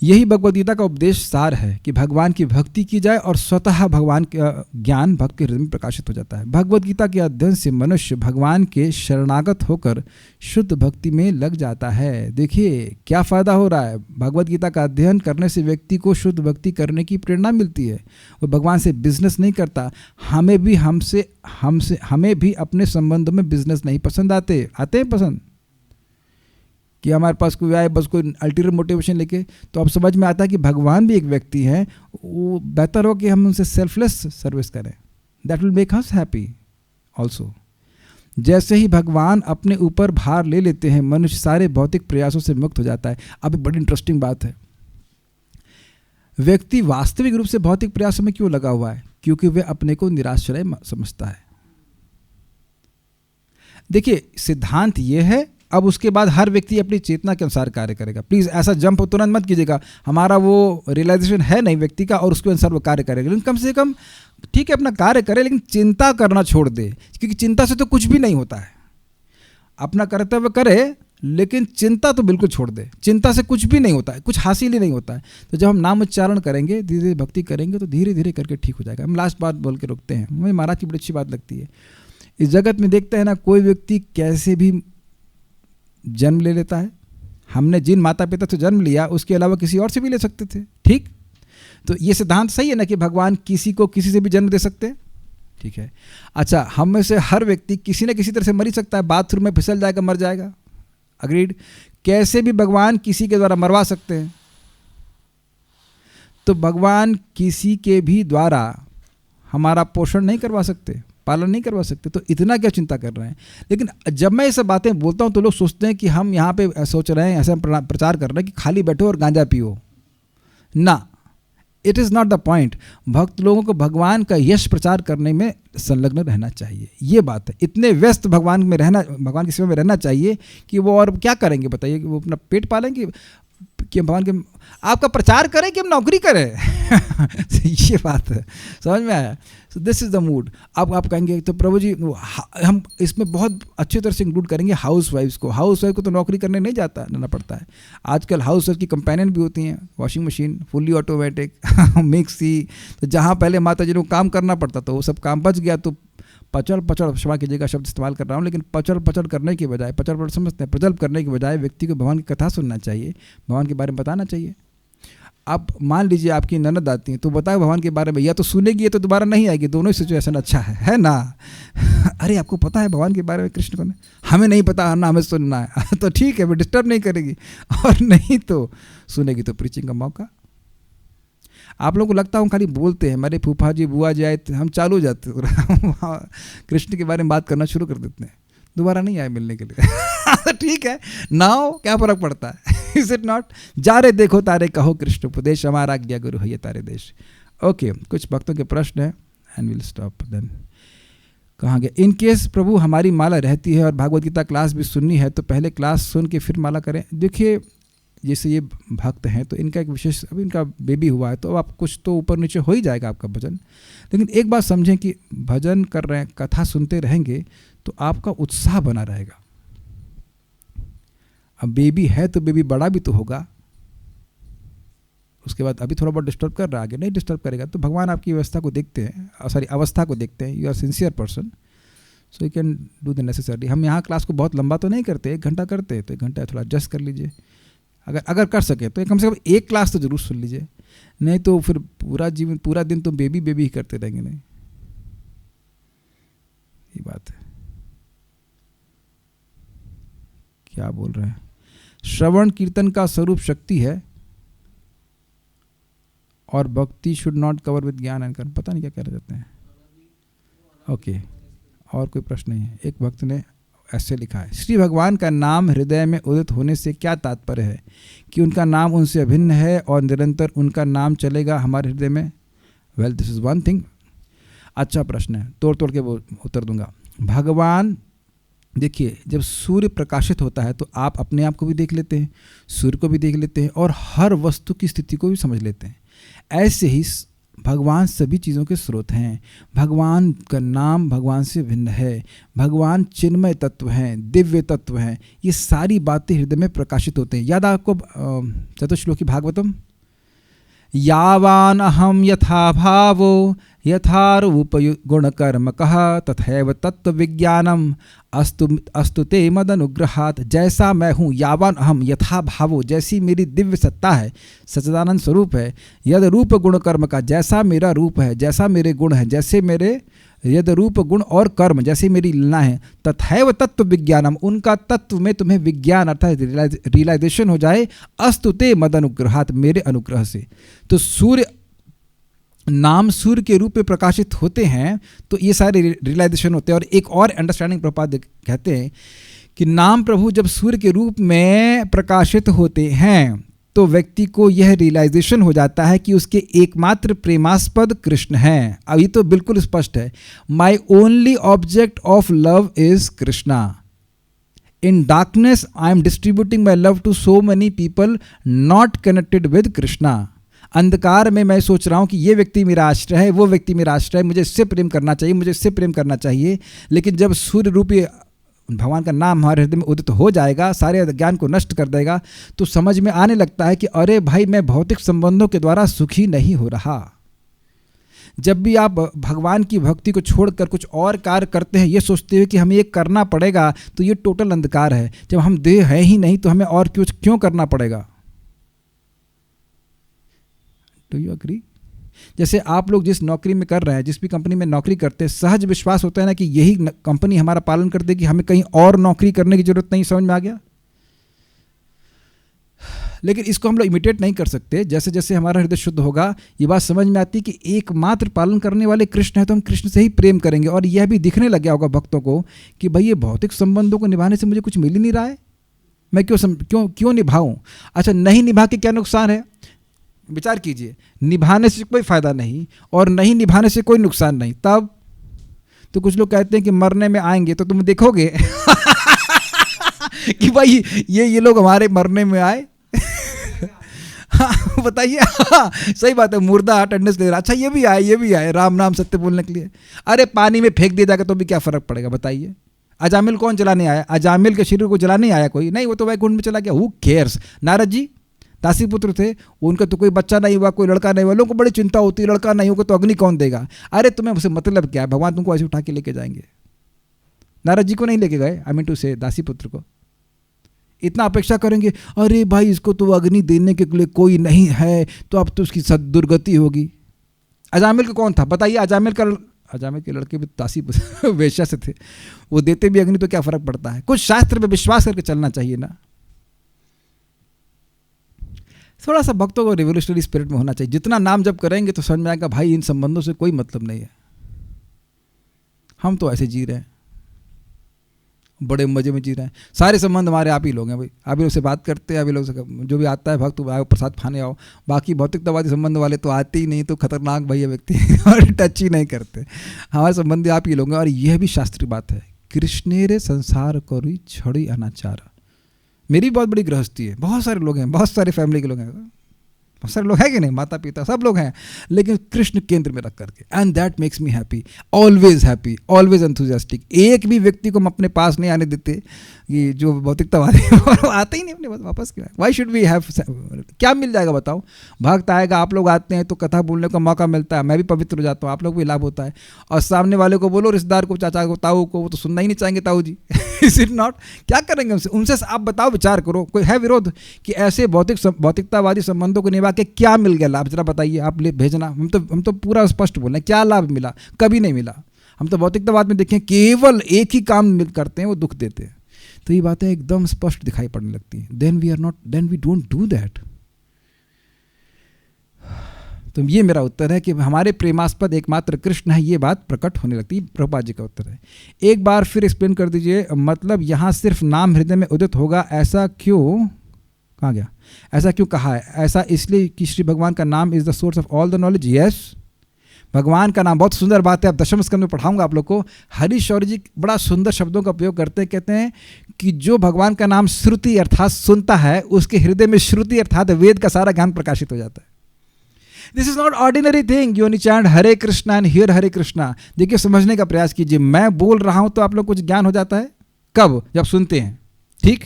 यही भगवद गीता का उपदेश सार है कि भगवान की भक्ति की जाए और स्वतः भगवान का ज्ञान भक्त के हृदय में प्रकाशित हो जाता है। भगवद गीता के अध्ययन से मनुष्य भगवान के शरणागत होकर शुद्ध भक्ति में लग जाता है। देखिए क्या फ़ायदा हो रहा है। भगवद गीता का अध्ययन करने से व्यक्ति को शुद्ध भक्ति करने की प्रेरणा मिलती है। वो भगवान से बिजनेस नहीं करता। हमें भी अपने संबंधों में बिजनेस नहीं पसंद आते हैं पसंद। कि हमारे पास कोई आए बस कोई अल्टीरियर मोटिवेशन लेके, तो अब समझ में आता है कि भगवान भी एक व्यक्ति हैं, वो बेहतर हो कि हम उनसे सेल्फलेस सर्विस करें, that will make us happy also. जैसे ही भगवान अपने ऊपर भार ले लेते हैं, मनुष्य सारे भौतिक प्रयासों से मुक्त हो जाता है। अब एक बड़ी इंटरेस्टिंग बात है, व्यक्ति वास्तविक रूप से भौतिक प्रयासों में क्यों लगा हुआ है? क्योंकि वह अपने को निराश्रय समझता है। देखिए सिद्धांत यह है, अब उसके बाद हर व्यक्ति अपनी चेतना के अनुसार कार्य करेगा। प्लीज ऐसा जंप तुरंत मत कीजिएगा, हमारा वो रियलाइजेशन है नहीं व्यक्ति का और उसके अनुसार वो कार्य करेगा, लेकिन कम से कम ठीक है अपना कार्य करे, लेकिन चिंता करना छोड़ दे, क्योंकि चिंता से तो कुछ भी नहीं होता है। अपना कर्तव्य करे लेकिन चिंता तो बिल्कुल छोड़ दे, चिंता से कुछ भी नहीं होता है, कुछ हासिल ही नहीं होता है। तो जब हम नाम उच्चारण करेंगे, धीरे धीरे भक्ति करेंगे, तो धीरे धीरे करके ठीक हो जाएगा। हम लास्ट बात बोल के रुकते हैं, मुझे महाराज की बड़ी अच्छी बात लगती है। इस जगत में देखते हैं ना, कोई व्यक्ति कैसे भी जन्म ले लेता है। हमने जिन माता पिता से जन्म लिया उसके अलावा किसी और से भी ले सकते थे, ठीक? तो ये सिद्धांत सही है ना कि भगवान किसी को किसी से भी जन्म दे सकते हैं, ठीक है। अच्छा, हम में से हर व्यक्ति किसी न किसी तरह से मर ही सकता है, बाथरूम में फिसल जाएगा, मर जाएगा, अग्रीड। कैसे भी भगवान किसी के द्वारा मरवा सकते हैं, तो भगवान किसी के भी द्वारा हमारा पोषण नहीं करवा सकते, पालन नहीं करवा सकते, तो इतना क्या चिंता कर रहे हैं। लेकिन जब मैं ये सब बातें बोलता हूँ तो लोग सोचते हैं कि हम यहाँ पे सोच रहे हैं, ऐसा प्रचार कर रहे हैं कि खाली बैठो और गांजा पियो ना, it is not the point. भक्त लोगों को भगवान का यश प्रचार करने में संलग्न रहना चाहिए, ये बात है। इतने व्यस्त भगवान में रहना, भगवान की सेवा में रहना चाहिए कि वो और क्या करेंगे बताइए, कि वो अपना पेट पालेंगे कि भगवान के आपका प्रचार करें कि हम नौकरी करें ये बात है, समझ में आया? So this is the mood. अब आप कहेंगे तो प्रभु जी हम इसमें बहुत अच्छी तरह से इंक्लूड करेंगे हाउस वाइफ्स को। हाउस वाइफ को तो नौकरी करने नहीं जाना पड़ता है। आजकल हाउस वाइफ की कंपेनियन भी होती हैं, washing machine fully automatic mixie. तो जहाँ पहले माता जी को काम करना पड़ता था वो सब काम बच गया। तो पचड़ क्षमा कीजिएगा शब्द इस्तेमाल कर रहा हूँ, लेकिन पचड़ करने के बजाय, पचड़ समझते हैं, प्रजल्प करने के बजाय व्यक्ति को भगवान की कथा सुनना चाहिए, भगवान के बारे में बताना चाहिए। आप मान लीजिए आपकी ननद आती है तो बताओ भगवान के बारे में, या तो सुनेगी या तो दोबारा नहीं आएगी, दोनों ही सिचुएशन अच्छा है ना? अरे आपको पता है भगवान के बारे में, कृष्ण को हमें नहीं पता ना, हमें सुनना है तो ठीक है, वो डिस्टर्ब नहीं करेगी, और नहीं तो सुनेगी तो प्रीचिंग का मौका। आप लोगों को लगता है हम खाली बोलते हैं, मेरे फूफा जी बुआ जी आए हम चालू हो जाते कृष्ण के बारे में बात करना शुरू कर देते हैं, दोबारा नहीं आए मिलने के लिए ठीक है नाउ, क्या फर्क पड़ता है इज इट नॉट? जा रे देखो तारे कहो कृष्ण उपदेश, हमारा आज्ञा गुरु है ये तारे देश। ओके, कुछ भक्तों के प्रश्न है एंड विल स्टॉप देन। कहाँ गया? इन केस प्रभु हमारी माला रहती है और भागवत गीता क्लास भी सुननी है तो पहले क्लास सुन के फिर माला करें। देखिए जैसे ये भक्त हैं तो इनका एक विशेष, अभी इनका बेबी हुआ है तो आप कुछ तो ऊपर नीचे हो ही जाएगा आपका भजन, लेकिन एक बात समझें कि भजन कर रहे हैं, कथा सुनते रहेंगे तो आपका उत्साह बना रहेगा। अब बेबी है तो बेबी बड़ा भी तो होगा, उसके बाद अभी थोड़ा बहुत डिस्टर्ब कर रहा है, आगे नहीं डिस्टर्ब करेगा। तो भगवान आपकी व्यवस्था को देखते हैं, सॉरी अवस्था को देखते हैं। You are sincere person so you can do the necessary. हम यहाँ क्लास को बहुत लंबा तो नहीं करते, 1 घंटा करते हैं तो 1 घंटा थोड़ा एडजस्ट कर लीजिए, अगर कर सके तो कम से कम 1 क्लास तो जरूर सुन लीजिए, नहीं तो फिर पूरा जीवन पूरा दिन तो बेबी ही करते रहेंगे। नहीं, ये बात है। क्या बोल रहे हैं? श्रवण कीर्तन का स्वरूप शक्ति है और भक्ति शुड नॉट कवर विद ज्ञान एंड कर्म। पता नहीं क्या कहना चाहते हैं। ओके, और कोई प्रश्न नहीं है। एक भक्त ने ऐसे लिखा है, श्री भगवान का नाम हृदय में उदित होने से क्या तात्पर्य है? कि उनका नाम उनसे अभिन्न है और निरंतर उनका नाम चलेगा हमारे हृदय में? Well this is one thing. अच्छा प्रश्न है, तोड़ के वो उत्तर दूंगा। भगवान देखिए, जब सूर्य प्रकाशित होता है तो आप अपने आप को भी देख लेते हैं, सूर्य को भी देख लेते हैं और हर वस्तु की स्थिति को भी समझ लेते हैं। ऐसे ही भगवान सभी चीज़ों के स्रोत हैं। भगवान का नाम भगवान से भिन्न है। भगवान चिन्मय तत्व हैं, दिव्य तत्व हैं। ये सारी बातें हृदय में प्रकाशित होते हैं। याद आपको चतुश्लोकी भागवतम, यावान अहम यथा भावो यथा रूप गुण कर्म कह तथैव तत्व विज्ञानम अस्तु ते मद अनुग्रहात्। जैसा मैं हूँ, यावान अहम यथा भावो, जैसी मेरी दिव्य सत्ता है, सच्चिदानंद स्वरूप है। यद रूप गुण कर्म का, जैसा मेरा रूप है, जैसा मेरे गुण हैं, जैसे मेरे यद रूप गुण और कर्म जैसे मेरी लीला है, तथैव तत्व विज्ञानम, उनका तत्व में तुम्हें विज्ञान अर्थात रियलाइजेशन हो जाए, अस्तुते मद अनुग्रहात, मेरे अनुग्रह से। तो सूर्य नाम सूर्य के रूप में प्रकाशित होते हैं तो ये सारे रियलाइजेशन होते हैं। और एक और अंडरस्टैंडिंग प्रपात कहते हैं कि नाम प्रभु जब सूर्य के रूप में प्रकाशित होते हैं तो व्यक्ति को यह रियलाइजेशन हो जाता है कि उसके एकमात्र प्रेमास्पद कृष्ण हैं। अब ये तो बिल्कुल स्पष्ट है, my only object of love is Krishna. In darkness I am distributing my love to so many people not connected with Krishna. अंधकार में मैं सोच रहा हूँ कि ये व्यक्ति मेरा आश्रय है, वो व्यक्ति मेरा आश्रय है, मुझे इससे प्रेम करना चाहिए, मुझे इससे प्रेम करना चाहिए। लेकिन जब सूर्य रूपी भगवान का नाम हमारे हृदय में उदित हो जाएगा, सारे अज्ञान को नष्ट कर देगा, तो समझ में आने लगता है कि अरे भाई मैं भौतिक संबंधों के द्वारा सुखी नहीं हो रहा। जब भी आप भगवान की भक्ति को छोड़कर कुछ और कार्य करते हैं, ये सोचते हुए कि हमें ये करना पड़ेगा, तो ये टोटल अंधकार है। जब हम देह है ही नहीं तो हमें और कुछ क्यों करना पड़ेगा? Do you agree? जैसे आप लोग जिस नौकरी में कर रहे हैं, जिस भी कंपनी में नौकरी करते हैं, सहज विश्वास होता है ना कि यही कंपनी हमारा पालन कर देगी, हमें कहीं और नौकरी करने की जरूरत नहीं। समझ में आ गया? लेकिन इसको हम लोग इमिटेट नहीं कर सकते। जैसे जैसे हमारा हृदय शुद्ध होगा, ये बात समझ में आती है कि एकमात्र पालन करने वाले कृष्ण है, तो हम कृष्ण से ही प्रेम करेंगे। और यह भी दिखने लग गया होगा भक्तों को कि भाई ये भौतिक संबंधों को निभाने से मुझे कुछ मिल ही नहीं रहा है, मैं क्यों निभाऊं? अच्छा, नहीं निभा के क्या नुकसान है? विचार कीजिए, निभाने से कोई फायदा नहीं और नहीं निभाने से कोई नुकसान नहीं। तब तो कुछ लोग कहते हैं कि मरने में आएंगे तो तुम देखोगे कि भाई ये लोग हमारे मरने में आए। हाँ बताइए, हाँ सही बात है, मुर्दा अटेंडेंस ले रहा, अच्छा ये भी आए राम नाम सत्य बोलने के लिए। अरे पानी में फेंक दिया जाएगा तो भी क्या फर्क पड़ेगा बताइए? अजामिल कौन जलाने आया? अजामिल के शरीर को जलाने आया कोई नहीं, वो तो वैकुंठ में चला गया। Who cares? नारद जी दासी पुत्र थे, उनका तो कोई बच्चा नहीं हुआ, कोई लड़का नहीं हुआ, लोगों को बड़ी चिंता होती है, लड़का नहीं होगा तो अग्नि कौन देगा? अरे तुम्हें उसे मतलब क्या है? भगवान तुमको ऐसे उठा के लेके जाएंगे। नारद जी को नहीं लेके गए, आई मीन टू से दासी पुत्र को। इतना अपेक्षा करेंगे, अरे भाई इसको तो अग्नि देने के लिए कोई नहीं है तो अब तो उसकी दुर्गति होगी। अजामिल का कौन था बताइए? अजामिल के लड़के भी दासी वेश्या से थे, वो देते भी अग्नि तो क्या फर्क पड़ता है? कुछ शास्त्र में विश्वास करके चलना चाहिए ना। थोड़ा सा भक्तों को रिवोल्यूशनरी स्पिरिट में होना चाहिए। जितना नाम जब करेंगे तो समझ में आएगा भाई इन संबंधों से कोई मतलब नहीं है, हम तो ऐसे जी रहे हैं, बड़े मजे में जी रहे हैं। सारे संबंध हमारे आप ही लोग हैं भाई, आप ही लोग से बात करते हैं, आप ही लोग से जो भी आता है भक्त आओ प्रसाद खाने आओ। बाकी भौतिकतावादी संबंध वाले तो आते ही नहीं, तो खतरनाक भैया व्यक्ति और टच ही नहीं करते। हमारे संबंधी आप ही लोग हैं। और यह भी शास्त्रीय बात है, कृष्णेरे संसार करी छड़ी अनाचार। मेरी बहुत बड़ी गृहस्थी है, बहुत सारे लोग हैं, बहुत सारे फैमिली के लोग हैं, बहुत सारे लोग हैं कि नहीं, माता पिता सब लोग हैं, लेकिन कृष्ण केंद्र में रख करके, and that makes me happy, always happy, always enthusiastic. एक भी व्यक्ति को हम अपने पास नहीं आने देते कि जो भौतिकतावादी और आते ही नहीं अपने पास, वापस क्यों? Why should we have? क्या मिल जाएगा बताओ? भक्त आएगा, आप लोग आते हैं तो कथा बोलने का मौका मिलता है, मैं भी पवित्र हो जाता हूँ, आप लोग भी लाभ होता है। और सामने वाले को बोलो, रिश्तेदार को, चाचा को, ताऊ को, वो तो सुनना ही नहीं चाहेंगे ताऊ जी। Is it not? क्या करेंगे उनसे आप बताओ, विचार करो। कोई है विरोध कि ऐसे भौतिकतावादी संबंधों को निभा के क्या मिल गया लाभ? जरा बताइए, आप ले भेजना। हम तो पूरा स्पष्ट बोल रहे हैं, क्या लाभ मिला? कभी नहीं मिला। हम तो भौतिकतावाद में देखें केवल एक ही काम करते हैं, वो दुख देते हैं। तो ये बातें एकदम स्पष्ट दिखाई पड़ने लगती हैं। Then we don't do that. तो ये मेरा उत्तर है कि हमारे प्रेमास्पद एकमात्र कृष्ण है, ये बात प्रकट होने लगती है। प्रभुपाद जी का उत्तर है। एक बार फिर एक्सप्लेन कर दीजिए, मतलब यहाँ सिर्फ नाम हृदय में उदित होगा, ऐसा क्यों? कहाँ गया? ऐसा क्यों कहा है? ऐसा इसलिए कि श्री भगवान का नाम is the source of all the knowledge. Yes, भगवान का नाम बहुत सुंदर बात है। अब दशम स्कंद में पढ़ाऊंगा आप लोग को। हरीश शौर्य जी बड़ा सुंदर शब्दों का उपयोग करते हैं, कहते हैं कि जो भगवान का नाम श्रुति अर्थात सुनता है, उसके हृदय में श्रुति अर्थात वेद का सारा ज्ञान प्रकाशित हो जाता है। This is not ordinary thing. You chant Hare Krishna and hear Hare Krishna. देखिए, समझने का प्रयास कीजिए। मैं बोल रहा हूं तो आप लोग कुछ ज्ञान हो जाता है। कब? जब सुनते हैं। ठीक,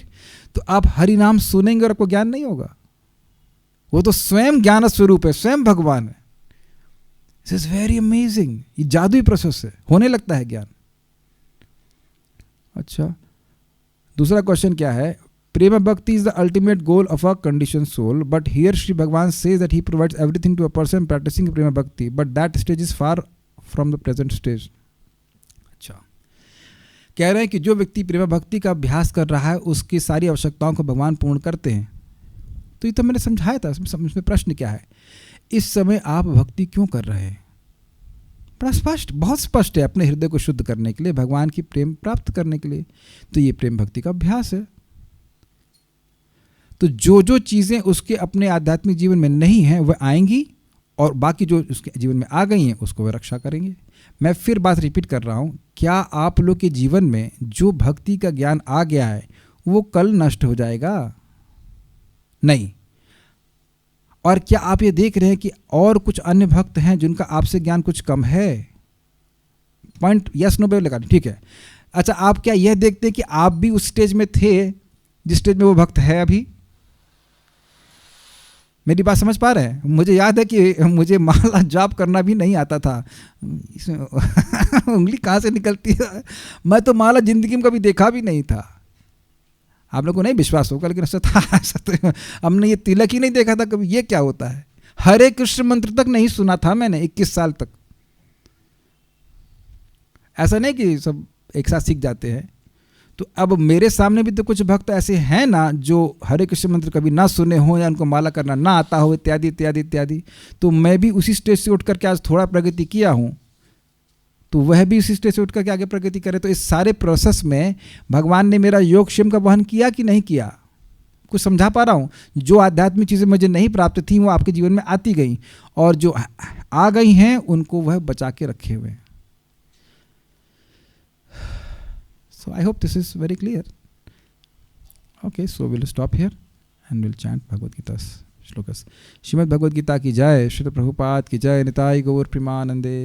तो आप हरि नाम सुनेंगे और आपको ज्ञान नहीं होगा। वो तो स्वयं ज्ञान स्वरूप है, स्वयं भगवान है। This is very amazing. ये जादुई प्रोसेस है, होने लगता है ज्ञान। अच्छा, दूसरा क्वेश्चन क्या है? Prema Bhakti is the ultimate goal of a conditioned soul, but here Shri Bhagavan says that he provides everything to a person practicing Prema Bhakti, but that stage is far from the present stage. कह रहे हैं कि जो व्यक्ति प्रेम भक्ति का अभ्यास कर रहा है उसकी सारी आवश्यकताओं को भगवान पूर्ण करते हैं। तो ये तो मैंने समझाया था। इसमें प्रश्न क्या है, इस समय आप भक्ति क्यों कर रहे हैं? बड़ा स्पष्ट, बहुत स्पष्ट है, अपने हृदय को शुद्ध करने के लिए, भगवान की प्रेम प्राप्त करने के लिए। तो ये प्रेम भक्ति का अभ्यास है। तो जो जो चीज़ें उसके अपने आध्यात्मिक जीवन में नहीं हैं वह आएंगी, और बाकी जो उसके जीवन में आ गई हैं उसको वह रक्षा करेंगे। मैं फिर बात रिपीट कर रहा हूँ, क्या आप लोग के जीवन में जो भक्ति का ज्ञान आ गया है वो कल नष्ट हो जाएगा? नहीं। और क्या आप ये देख रहे हैं कि और कुछ अन्य भक्त हैं जिनका आपसे ज्ञान कुछ कम है? पॉइंट यस नो पे लगा, ठीक है। अच्छा, आप क्या यह देखते हैं कि आप भी उस स्टेज में थे जिस स्टेज में वो भक्त है अभी? मेरी बात समझ पा रहे हैं? मुझे याद है कि मुझे माला जाप करना भी नहीं आता था। इसमें उंगली कहाँ से निकलती है, मैं तो माला जिंदगी में कभी देखा भी नहीं था। आप लोगों को नहीं विश्वास होगा, लेकिन ऐसा था, ऐसा तो हमने ये तिलक ही नहीं देखा था कभी। ये क्या होता है? हरे कृष्ण मंत्र तक नहीं सुना था मैंने 21 साल तक। ऐसा नहीं कि सब एक साथ सीख जाते हैं। तो अब मेरे सामने भी तो कुछ भक्त ऐसे हैं ना जो हरे कृष्ण मंत्र कभी ना सुने हो, या उनको माला करना ना आता हो, इत्यादि इत्यादि इत्यादि। तो मैं भी उसी स्टेज से उठ करके आज थोड़ा प्रगति किया हूँ, तो वह भी उसी स्टेज से उठ करके आगे प्रगति करे। तो इस सारे प्रोसेस में भगवान ने मेरा योगक्षेम का वहन किया कि नहीं किया? कुछ समझा पा रहा हूँ? जो आध्यात्मिक चीज़ें मुझे नहीं प्राप्त थी वो आपके जीवन में आती गई, और जो आ गई हैं उनको वह बचा के रखे हुए हैं। So I hope this is very clear. Okay, so we'll stop here and we'll chant Bhagavad Gita's shlokas. Shrimad Bhagavad Gita की जय, श्री प्रभुपाद की जय, निताई गौर प्रेमानंदे।